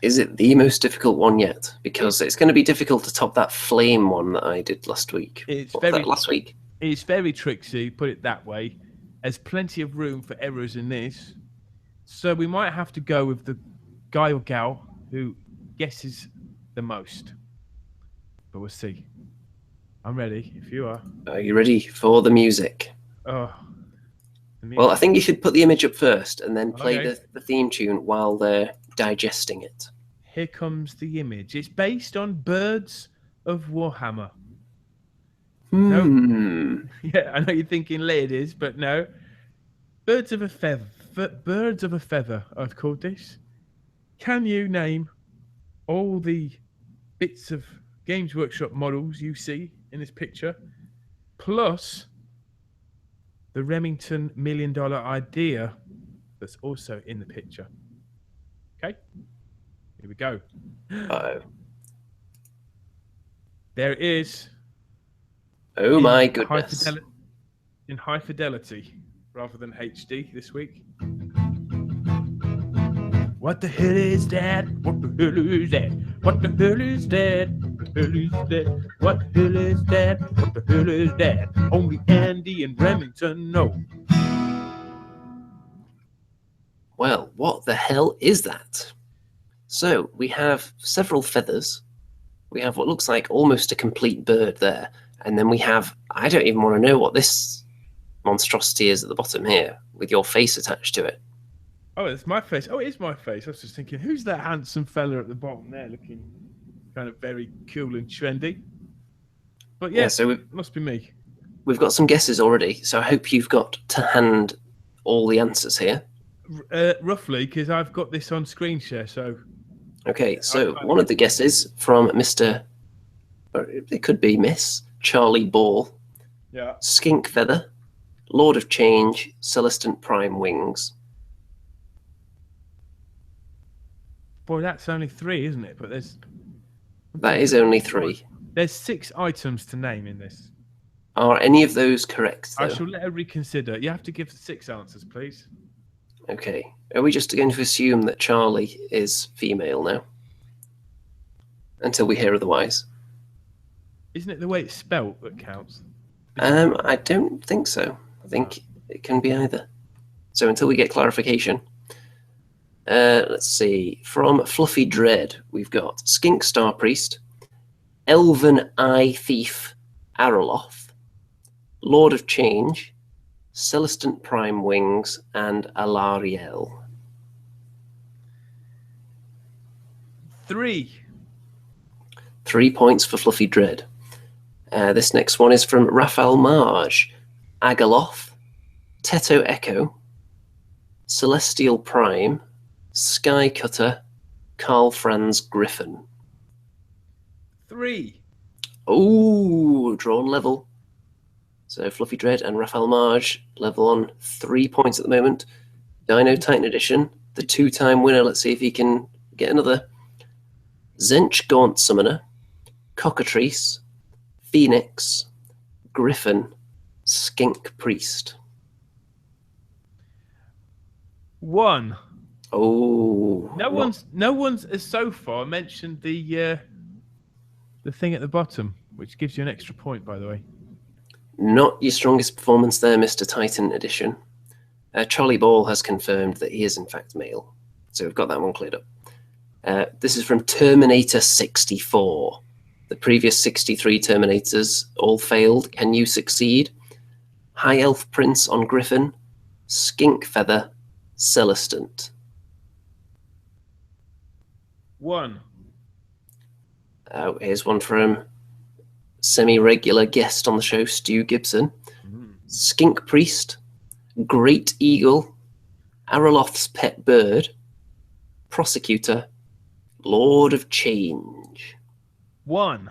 Is it the most difficult one yet? Because it's going to be difficult to top that flame one that I did last week. Last week? It's very tricksy, put it that way. There's plenty of room for errors in this. So we might have to go with the guy or gal who guesses the most. But we'll see. I'm ready, if you are. Are you ready for the music? Oh. Well, I think you should put the image up first and then play the theme tune while they're digesting it. Here comes the image. It's based on Birds of Warhammer. No. Yeah, I know you're thinking ladies, but no. Birds of a feather. Birds of a feather, I've called this. Can you name all the bits of Games Workshop models you see in this picture, plus the Remington $1 million idea that's also in the picture. Okay, here we go. Uh-oh. There it is. Oh my goodness. In high fidelity rather than HD this week. What the hell is that? What the hell is that? What the hell is that? What the hell is that? What the hell is that? What the hell is that? Only Andy and Remington know. Well, what the hell is that? So we have several feathers. We have what looks like almost a complete bird there. And then we have, I don't even want to know what this monstrosity is at the bottom here with your face attached to it. Oh, it's my face. Oh, it is my face. I was just thinking, who's that handsome fella at the bottom there looking kind of very cool and trendy? But yeah, so it must be me. We've got some guesses already, so I hope you've got to hand all the answers here. Roughly, because I've got this on screen share, so... Okay, so one of the guesses from Mr. or it could be Miss Charlie Ball. Yeah. Skink Feather, Lord of Change, Celestant Prime Wings. Boy, that's only 3, isn't it? But That is only 3. There's 6 items to name in this. Are any of those correct, though? I shall let her reconsider. You have to give 6 answers, please. Okay. Are we just going to assume that Charlie is female now? Until we hear otherwise. Isn't it the way it's spelt that counts? I don't think so. I think it can be either. So until we get clarification. Let's see. From Fluffy Dread, we've got Skink Star Priest, Elven Eye Thief Araloth, Lord of Change, Celestant Prime Wings, and Alariel. 3. 3 points for Fluffy Dread. This next one is from Raphael Marge, Agaloth, Teto Echo, Celestial Prime, Sky Cutter, Carl Franz Griffin. 3. Oh, drawn level. So Fluffy Dread and Raphael Marge level on 3 points at the moment. Dino Titan Edition, the 2-time winner. Let's see if he can get another. Zench Gaunt Summoner, Cockatrice, Phoenix, Griffin, Skink Priest. 1. Oh, no one's so far mentioned the thing at the bottom, which gives you an extra point, by the way. Not your strongest performance there, Mr. Titan Edition. Charlie Ball has confirmed that he is in fact male, so we've got that one cleared up. This is from Terminator 64. The previous 63 Terminators all failed. Can you succeed? High Elf Prince on Griffin, Skink Feather, Celestant. 1. Here's one from semi-regular guest on the show, Stu Gibson. Skink Priest, Great Eagle, Araloth's Pet Bird, Prosecutor, Lord of Change. 1.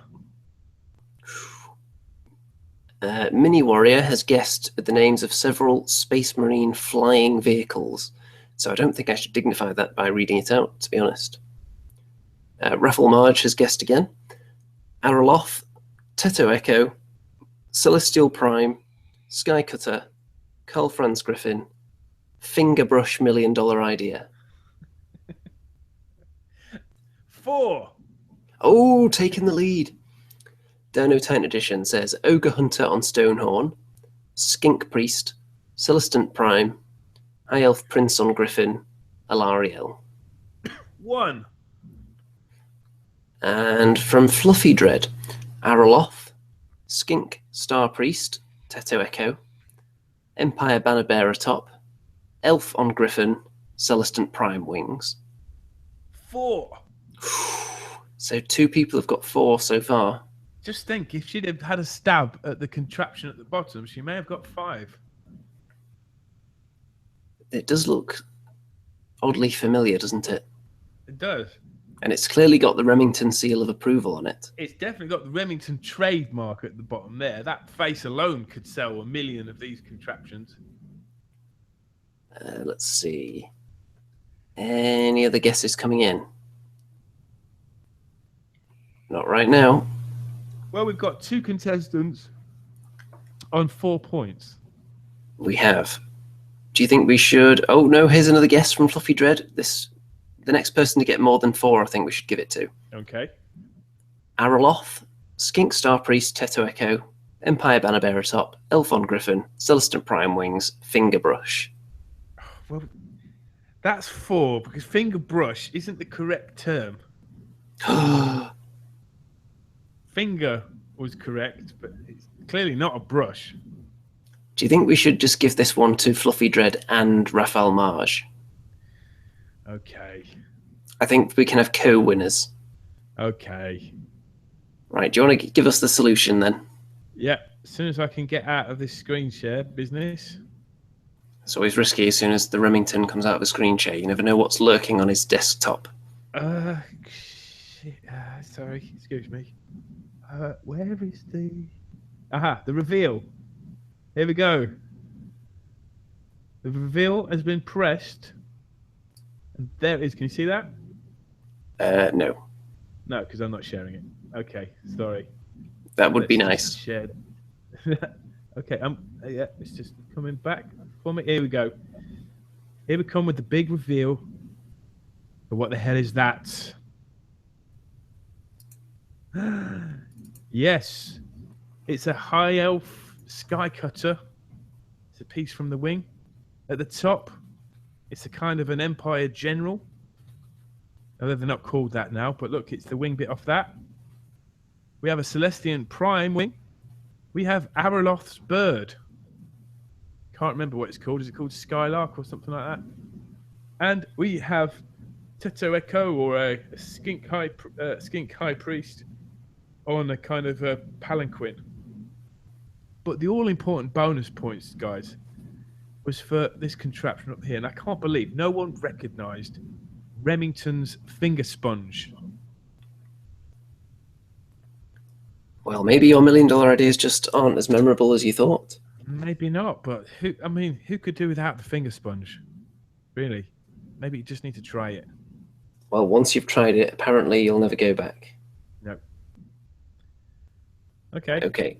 Mini Warrior has guessed the names of several Space Marine flying vehicles, so I don't think I should dignify that by reading it out, to be honest. Raffle Marge has guessed again. Araloth, Teto Echo, Celestial Prime, Sky Cutter, Carl Franz Griffin, Fingerbrush $1 Million Idea. 4. Oh, taking the lead. Dino Titan Edition says Ogre Hunter on Stonehorn, Skink Priest, Celestant Prime, High Elf Prince on Griffin, Alariel. 1. And from Fluffy Dread, Araloth, Skink Star Priest, Teto Echo, Empire Banner Bearer Top, Elf on Griffin, Celestant Prime Wings. 4. So 2 people have got 4 so far. Just think, if she'd have had a stab at the contraption at the bottom, she may have got 5. It does look oddly familiar, doesn't it? It does. And it's clearly got the Remington seal of approval on it. It's definitely got the Remington trademark at the bottom there. That face alone could sell 1 million of these contraptions. Let's see. Any other guesses coming in? Not right now. Well, we've got 2 contestants on 4 points. We have. Do you think we should... Oh, no, here's another guess from Fluffy Dread. The next person to get more than 4, I think we should give it to. Okay. Araloth, Skink Star Priest Teto Echo, Empire Banner Bearer Top, Elfon Griffin, Celestant Prime Wings, Fingerbrush. Well, that's 4 because finger brush isn't the correct term. Finger was correct, but it's clearly not a brush. Do you think we should just give this one to Fluffy Dread and Raphael Marge? Okay. I think we can have co-winners. Okay. Right, do you want to give us the solution then? Yeah, as soon as I can get out of this screen share business. It's always risky as soon as the Remington comes out of a screen share. You never know what's lurking on his desktop. Shit. Sorry, excuse me. Where is the... Aha, the reveal. Here we go. The reveal has been pressed. And there it is. Can you see that? No. No, because I'm not sharing it. Okay, sorry. That would be nice. Shared. Okay, yeah, it's just coming back for me. Here we go. Here we come with the big reveal. But what the hell is that? Yes, it's a high elf sky cutter. It's a piece from the wing. At the top, it's a kind of an Empire General. Although they're not called that now, but look, it's the wing bit off that. We have a Celestian Prime wing. We have Araloth's bird. Can't remember what it's called. Is it called Skylark or something like that? And we have Teto Echo or a skink high priest on a kind of a palanquin. But the all-important bonus points, guys, was for this contraption up here. And I can't believe no one recognised Remington's finger sponge. Well, maybe your $1 million ideas just aren't as memorable as you thought. Maybe not, but who could do without the finger sponge? Really? Maybe you just need to try it. Well, once you've tried it, apparently you'll never go back. No. Okay. Okay.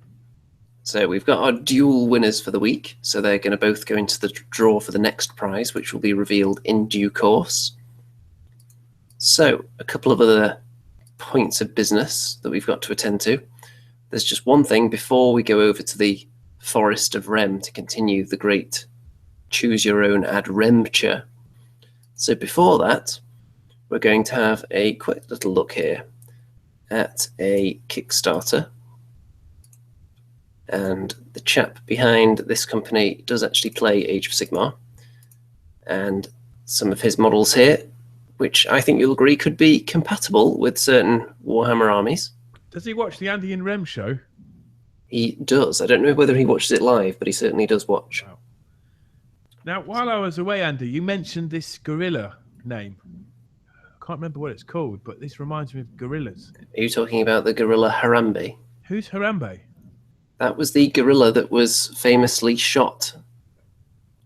So we've got our dual winners for the week. So they're going to both go into the draw for the next prize, which will be revealed in due course. So a couple of other points of business that we've got to attend to. There's just one thing before we go over to the Forest of Rem to continue the great choose your own adventure. So before that, we're going to have a quick little look here at a Kickstarter. And the chap behind this company does actually play Age of Sigmar. And some of his models here, which I think you'll agree could be compatible with certain Warhammer armies. Does he watch the Andy and Rem show? He does. I don't know whether he watches it live, but he certainly does watch. Wow. Now, while I was away, Andy, you mentioned this gorilla name. I can't remember what it's called, but this reminds me of gorillas. Are you talking about the gorilla Harambe? Who's Harambe? That was the gorilla that was famously shot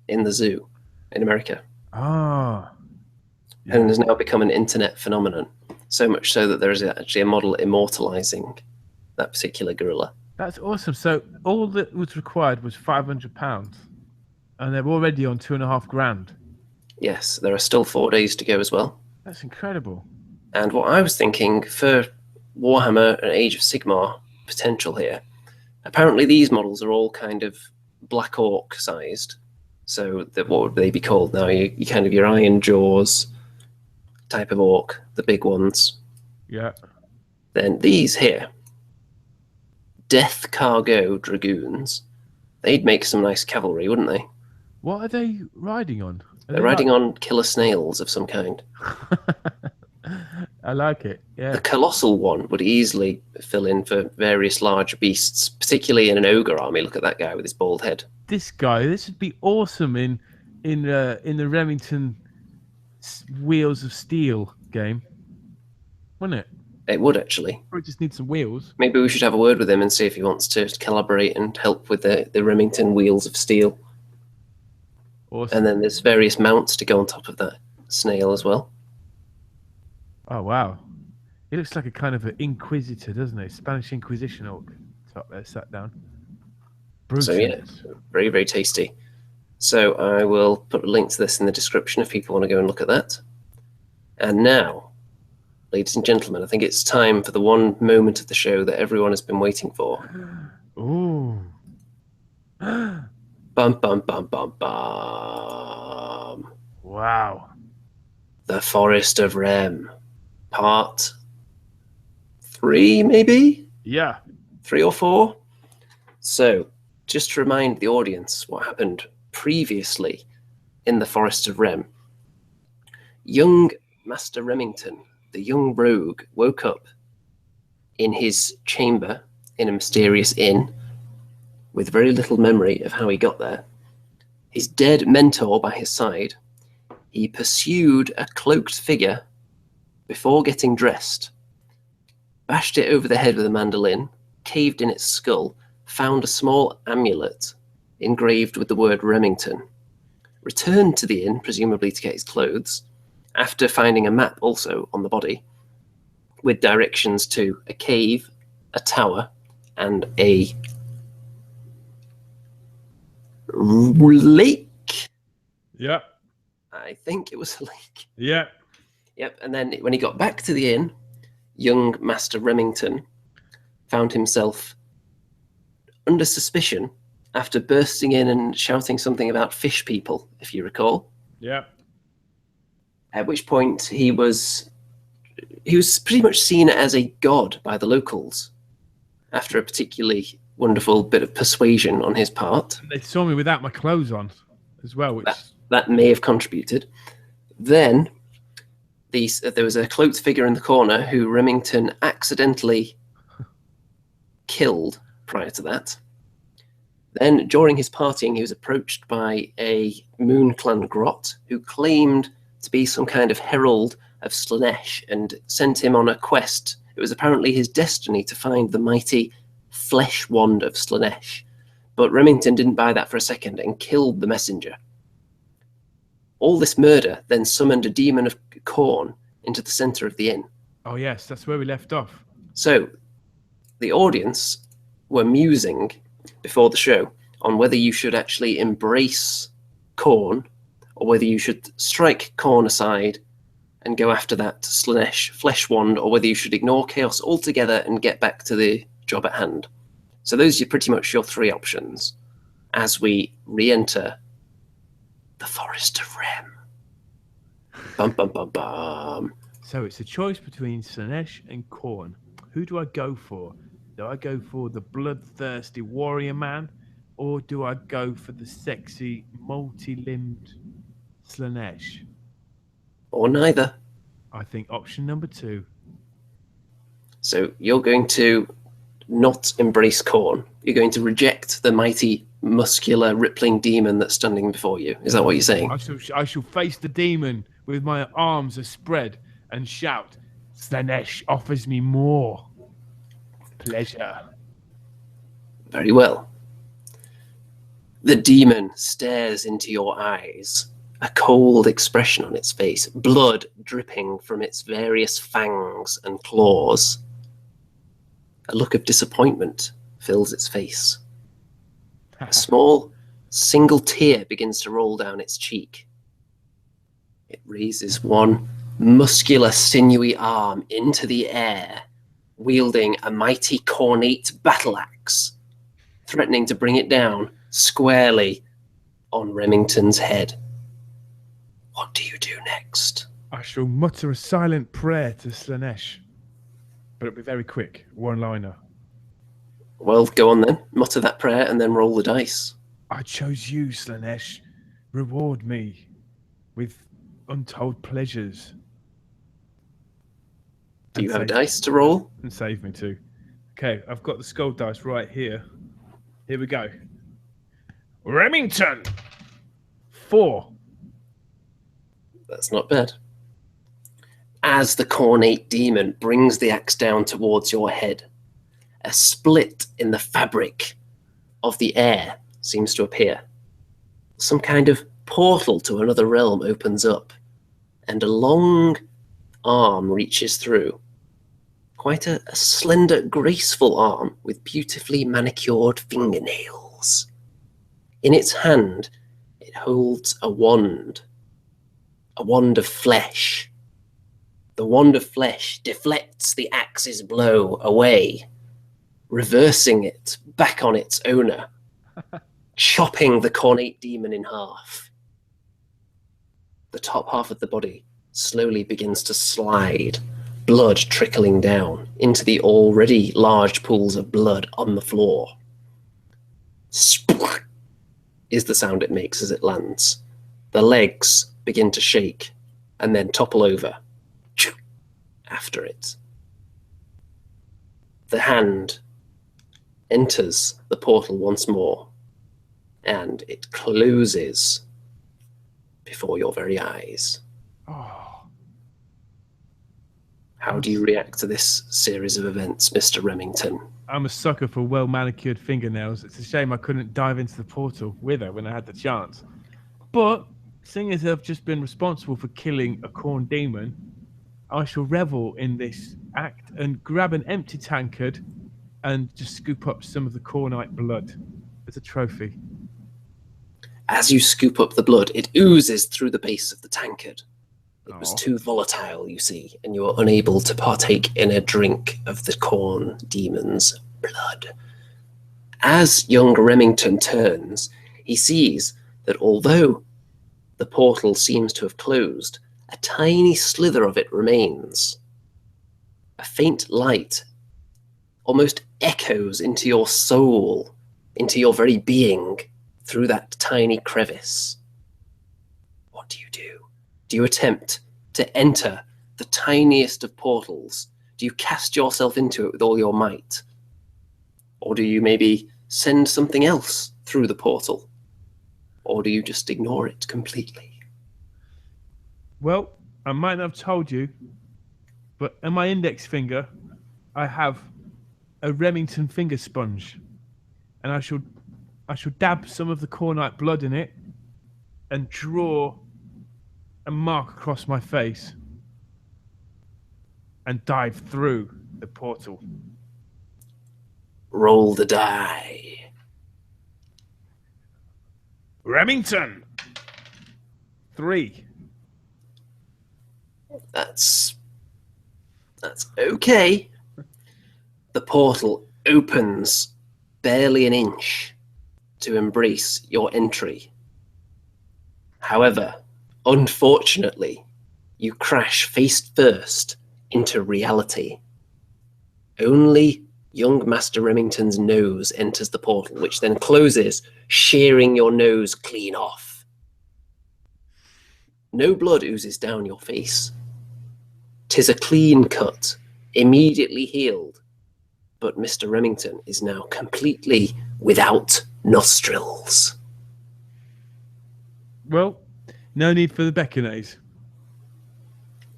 in the zoo in America. Ah. Yeah. And has now become an internet phenomenon. So much so that there is actually a model immortalizing that particular gorilla. That's awesome. So all that was required was £500, and they're already on $2,500. Yes, there are still 4 days to go as well. That's incredible. And what I was thinking for Warhammer and Age of Sigmar potential here, apparently these models are all kind of Black Orc sized. So what would they be called now? You kind of your Iron Jaws type of orc, the big ones. Yeah. Then these here, Death Cargo Dragoons, they'd make some nice cavalry, wouldn't they? What are they riding on? They're riding on killer snails of some kind. I like it, yeah. The colossal one would easily fill in for various large beasts, particularly in an ogre army. Look at that guy with his bald head. This would be awesome in the Remington Wheels of Steel game. wouldn't it? It would actually. Probably just need some wheels. Maybe we should have a word with him and see if he wants to collaborate and help with the Remington wheels of steel. Awesome. And then there's various mounts to go on top of that snail as well. Oh, wow. He looks like a kind of an inquisitor, doesn't he? Spanish Inquisition orc. Top there, sat down. So yeah, very, very tasty. So I will put a link to this in the description if people want to go and look at that. And now, ladies and gentlemen, I think it's time for the one moment of the show that everyone has been waiting for. Ooh. Bum, bum, bum, bum, bum. Wow. The Forest of Rem. Part 3, maybe? Yeah. 3 or 4? So, just to remind the audience what happened previously in the Forest of Rem, young Master Remington, the young rogue, woke up in his chamber in a mysterious inn with very little memory of how he got there. His dead mentor by his side, he pursued a cloaked figure before getting dressed, bashed it over the head with a mandolin, caved in its skull, found a small amulet engraved with the word Remington, returned to the inn, presumably to get his clothes, after finding a map also on the body, with directions to a cave, a tower, and a lake. Yep. I think it was a lake. Yep. Yep, and then when he got back to the inn, young Master Remington found himself under suspicion after bursting in and shouting something about fish people, if you recall. Yep. At which point he was pretty much seen as a god by the locals after a particularly wonderful bit of persuasion on his part. They saw me without my clothes on as well, which that may have contributed. Then there was a cloaked figure in the corner who Remington accidentally killed prior to that. Then, during his partying, he was approached by a Moon Clan grot who claimed to be some kind of herald of Slaanesh and sent him on a quest. It was apparently his destiny to find the mighty flesh wand of Slaanesh. But Remington didn't buy that for a second and killed the messenger. All this murder then summoned a demon of corn into the center of the inn. Oh, yes, that's where we left off. So, the audience were musing before the show on whether you should actually embrace corn or whether you should strike corn aside and go after that Slaanesh flesh wand, or whether you should ignore chaos altogether and get back to the job at hand. So those are pretty much your 3 options as we re-enter the Forest of Rem. Bum, bum, bum, bum. So it's a choice between Slaanesh and corn. Who do I go for? Do I go for the bloodthirsty warrior man, or do I go for the sexy, multi-limbed Slaanesh? Or neither. I think option number 2. So you're going to not embrace corn. You're going to reject the mighty, muscular, rippling demon that's standing before you. Is that what you're saying? I shall face the demon with my arms spread and shout, Slaanesh offers me more pleasure. Very well. The demon stares into your eyes, a cold expression on its face, blood dripping from its various fangs and claws. A look of disappointment fills its face. A small, single tear begins to roll down its cheek. It raises one muscular, sinewy arm into the air, wielding a mighty cornate battle axe, threatening to bring it down squarely on Remington's head. What do you do next? I shall mutter a silent prayer to Slaanesh, but it'll be very quick, one-liner. Well, go on then. Mutter that prayer and then roll the dice. I chose you, Slaanesh. Reward me with untold pleasures. Do you have dice to roll? And save me too. Okay, I've got the skull dice right here. Here we go. Remington! 4. That's not bad. as the cornate demon brings the axe down towards your head, a split in the fabric of the air seems to appear. Some kind of portal to another realm opens up, and a long arm reaches through. Quite a slender, graceful arm with beautifully manicured fingernails. In its hand, it holds a wand of flesh. The wand of flesh deflects the axe's blow away, reversing it back on its owner, chopping the cornate demon in half. The top half of the body slowly begins to slide, blood trickling down into the already large pools of blood on the floor. Spook is the sound it makes as it lands. The legs begin to shake and then topple over after it. The hand enters the portal once more, and it closes before your very eyes. Oh. How do you react to this series of events, Mr. Remington? I'm a sucker for well-manicured fingernails. It's a shame I couldn't dive into the portal with her when I had the chance. But, seeing as I've just been responsible for killing a corn demon, I shall revel in this act and grab an empty tankard and just scoop up some of the cornite blood as a trophy. As you scoop up the blood, it oozes through the base of the tankard. It was Oh. too volatile, you see, and you were unable to partake in a drink of the corn demon's blood. As young Remington turns, he sees that although the portal seems to have closed, a tiny slither of it remains. A faint light almost echoes into your soul, into your very being, through that tiny crevice. What do you do? Do you attempt to enter the tiniest of portals? Do you cast yourself into it with all your might? Or do you maybe send something else through the portal? Or do you just ignore it completely? Well, I might not have told you, but on my index finger, I have a Remington finger sponge, and I shall dab some of the cornite blood in it and draw a mark across my face and dive through the portal. Roll the die. Remington! 3. That's okay. The portal opens barely an inch to embrace your entry. However, unfortunately, you crash face first into reality. Only young Master Remington's nose enters the portal, which then closes, shearing your nose clean off. No blood oozes down your face. 'Tis a clean cut, immediately healed, but Mr. Remington is now completely without nostrils. Well, no need for the beckonays.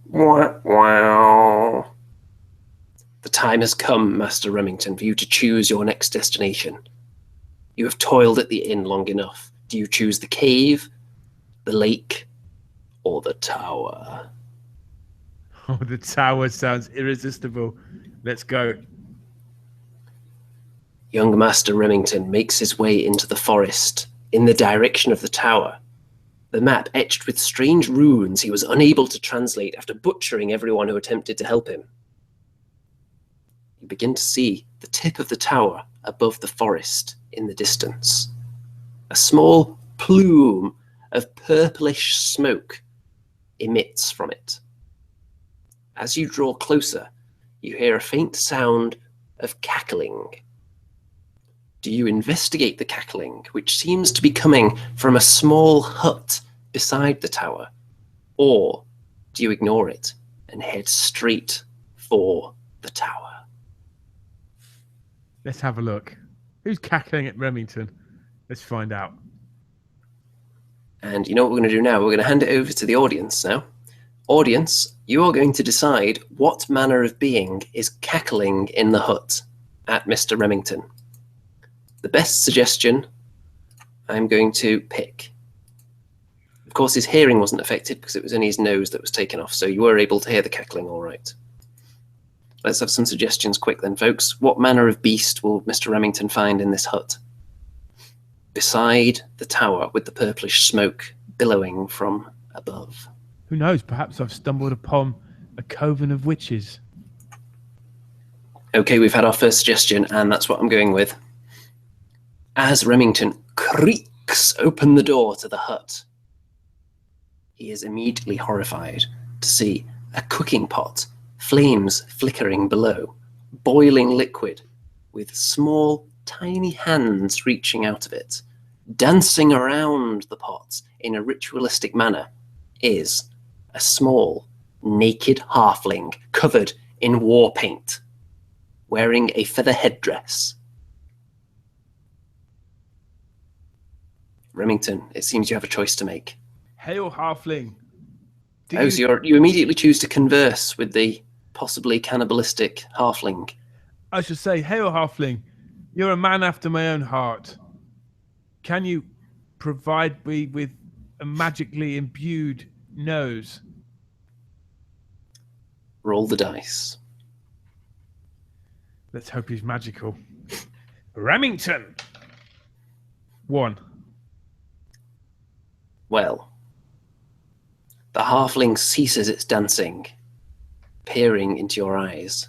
Wow. The time has come, Master Remington, for you to choose your next destination. You have toiled at the inn long enough. Do you choose the cave, the lake, or the tower? Oh, the tower sounds irresistible. Let's go. Young Master Remington makes his way into the forest in the direction of the tower. The map etched with strange runes he was unable to translate after butchering everyone who attempted to help him. You begin to see the tip of the tower above the forest in the distance. A small plume of purplish smoke emits from it. As you draw closer, you hear a faint sound of cackling. Do you investigate the cackling, which seems to be coming from a small hut beside the tower, or do you ignore it and head straight for the tower? Let's have a look. Who's cackling at Remington? Let's find out. And you know what we're going to do now? We're going to hand it over to the audience now. Audience, you are going to decide what manner of being is cackling in the hut at Mr. Remington. The best suggestion I'm going to pick. Of course, his hearing wasn't affected because it was only his nose that was taken off, so you were able to hear the cackling all right. Let's have some suggestions quick then, folks. What manner of beast will Mr. Remington find in this hut? Beside the tower with the purplish smoke billowing from above. Who knows? Perhaps I've stumbled upon a coven of witches. Okay, we've had our first suggestion, and that's what I'm going with. As Remington creaks open the door to the hut, he is immediately horrified to see a cooking pot, flames flickering below, boiling liquid, with small, tiny hands reaching out of it. Dancing around the pot in a ritualistic manner is a small, naked halfling covered in war paint, wearing a feather headdress. Remington, it seems you have a choice to make. Hail, halfling. So you immediately choose to converse with the possibly cannibalistic halfling. I should say, hail, halfling. You're a man after my own heart. Can you provide me with a magically imbued nose? Roll the dice. Let's hope he's magical. Remington! 1. Well, the halfling ceases its dancing, peering into your eyes,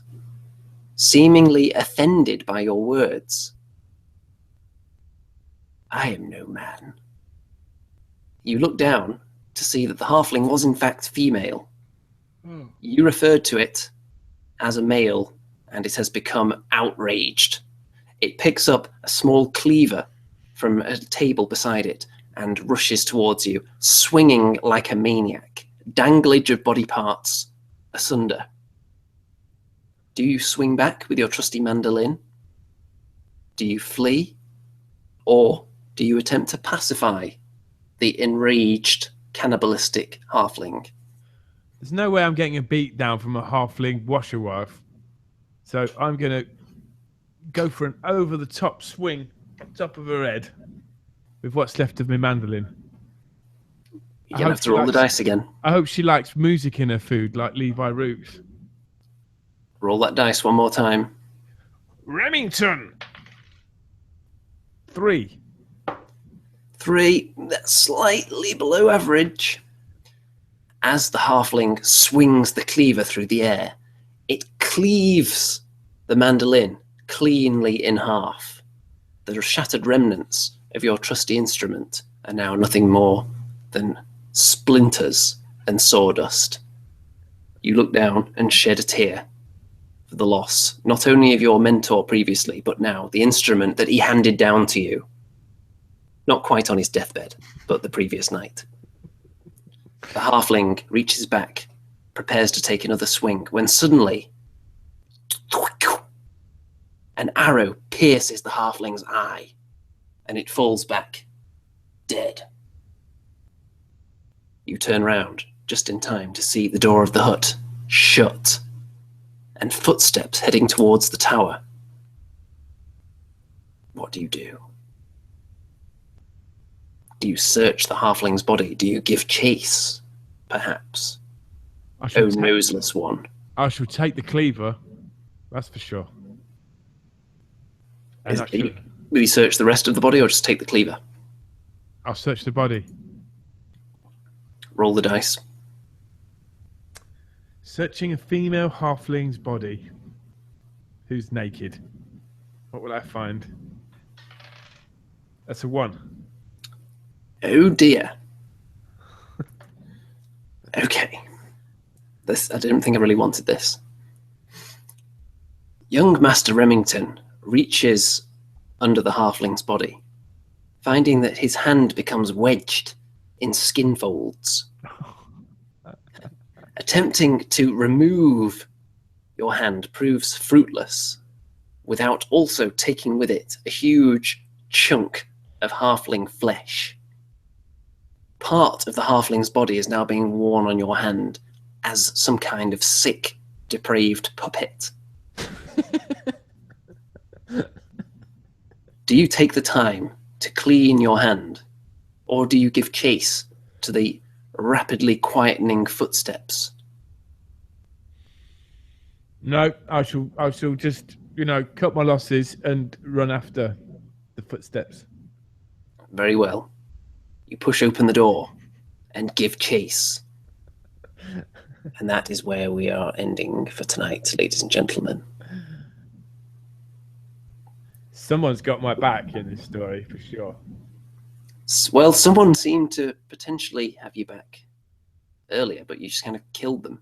seemingly offended by your words. I am no man. You look down to see that the halfling was in fact female. You referred to it as a male, and it has become outraged. It picks up a small cleaver from a table beside it and rushes towards you, swinging like a maniac, danglage of body parts asunder. Do you swing back with your trusty mandolin? Do you flee? Or do you attempt to pacify the enraged, cannibalistic halfling? There's no way I'm getting a beat down from a halfling washerwife. So I'm going to go for an over-the-top swing, top of her head, with what's left of my mandolin. You're going to have to roll the dice again. I hope she likes music in her food, like Levi Roots. Roll that dice one more time. Remington! 3. 3, that's slightly below average. As the halfling swings the cleaver through the air, it cleaves the mandolin cleanly in half. The shattered remnants of your trusty instrument are now nothing more than splinters and sawdust. You look down and shed a tear for the loss, not only of your mentor previously, but now the instrument that he handed down to you. Not quite on his deathbed, but the previous night. The halfling reaches back, prepares to take another swing, when suddenly an arrow pierces the halfling's eye, and it falls back, dead. You turn round just in time to see the door of the hut shut, and footsteps heading towards the tower. What do you do? Do you search the halfling's body? Do you give chase, perhaps? Noseless one. I shall take the cleaver, that's for sure. Will you search the rest of the body or just take the cleaver? I'll search the body. Roll the dice. Searching a female halfling's body. Who's naked? What will I find? That's a 1. Oh dear. Okay. I didn't think I really wanted this. Young Master Remington reaches under the halfling's body, finding that his hand becomes wedged in Skinfolds. Attempting to remove your hand proves fruitless, without also taking with it a huge chunk of halfling flesh. Part of the halfling's body is now being worn on your hand, as some kind of sick, depraved puppet. Do you take the time to clean your hand, or do you give chase to the rapidly quietening footsteps? No, I shall just, cut my losses and run after the footsteps. Very well. You push open the door and give chase. And that is where we are ending for tonight, ladies and gentlemen. Someone's got my back in this story, for sure. Well, someone seemed to potentially have you back earlier, but you just kind of killed them.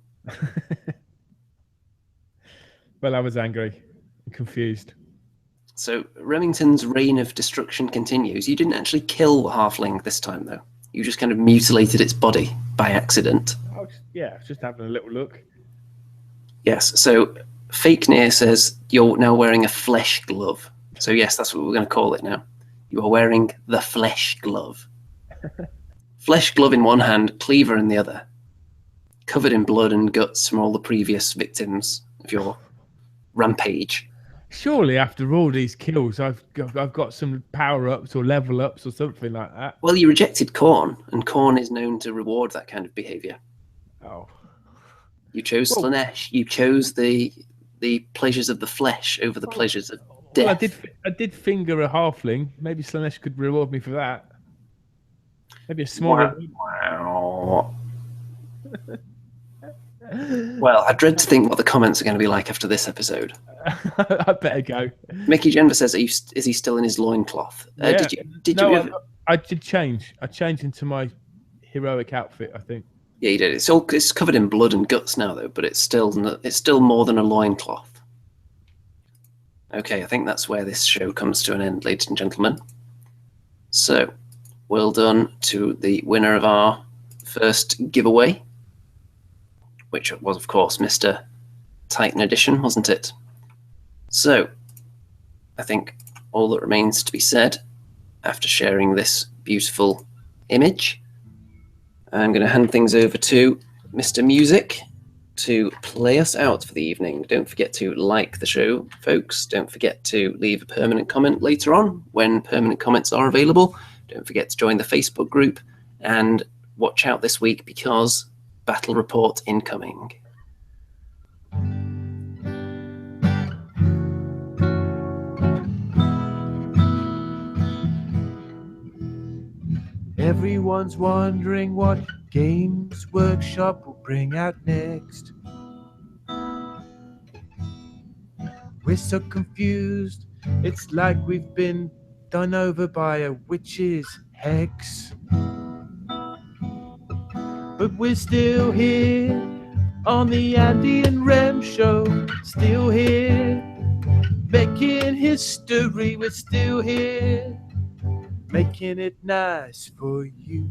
Well, I was angry and confused. So Remington's reign of destruction continues. You didn't actually kill a halfling this time, though. You just kind of mutilated its body by accident. I was just having a little look. Yes, so Fake Near says you're now wearing a flesh glove. So yes, that's what we're going to call it now. You are wearing the flesh glove. Flesh glove in one hand, cleaver in the other. Covered in blood and guts from all the previous victims of your rampage. Surely after all these kills, I've got some power-ups or level-ups or something like that. Well, you rejected Khorne, and Khorne is known to reward that kind of behaviour. Oh. You chose Slanesh. You chose the pleasures of the flesh over the pleasures of death. Well, I did finger a halfling. Maybe Slanesh could reward me for that. Maybe a small reward. Wow. Well, I dread to think what the comments are going to be like after this episode. I better go. Mickey Jenver says, "Is he still in his loincloth?" Yeah. I did change. I changed into my heroic outfit, I think. Yeah, you did. It's covered in blood and guts now, though, but it's still more than a loincloth. Okay, I think that's where this show comes to an end, ladies and gentlemen. So, well done to the winner of our first giveaway, which was, of course, Mr. Titan Edition, wasn't it? So, I think all that remains to be said after sharing this beautiful image, I'm going to hand things over to Mr. Music to play us out for the evening. Don't forget to like the show, folks. Don't forget to leave a permanent comment later on when permanent comments are available. Don't forget to join the Facebook group and watch out this week because battle report incoming. Everyone's wondering what Games Workshop will bring out next. We're so confused, it's like we've been done over by a witch's hex. But we're still here on the Andy and Rem show, still here making history. We're still here making it nice for you.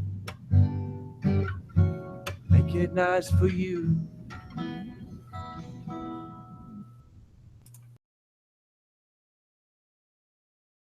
Make it nice for you.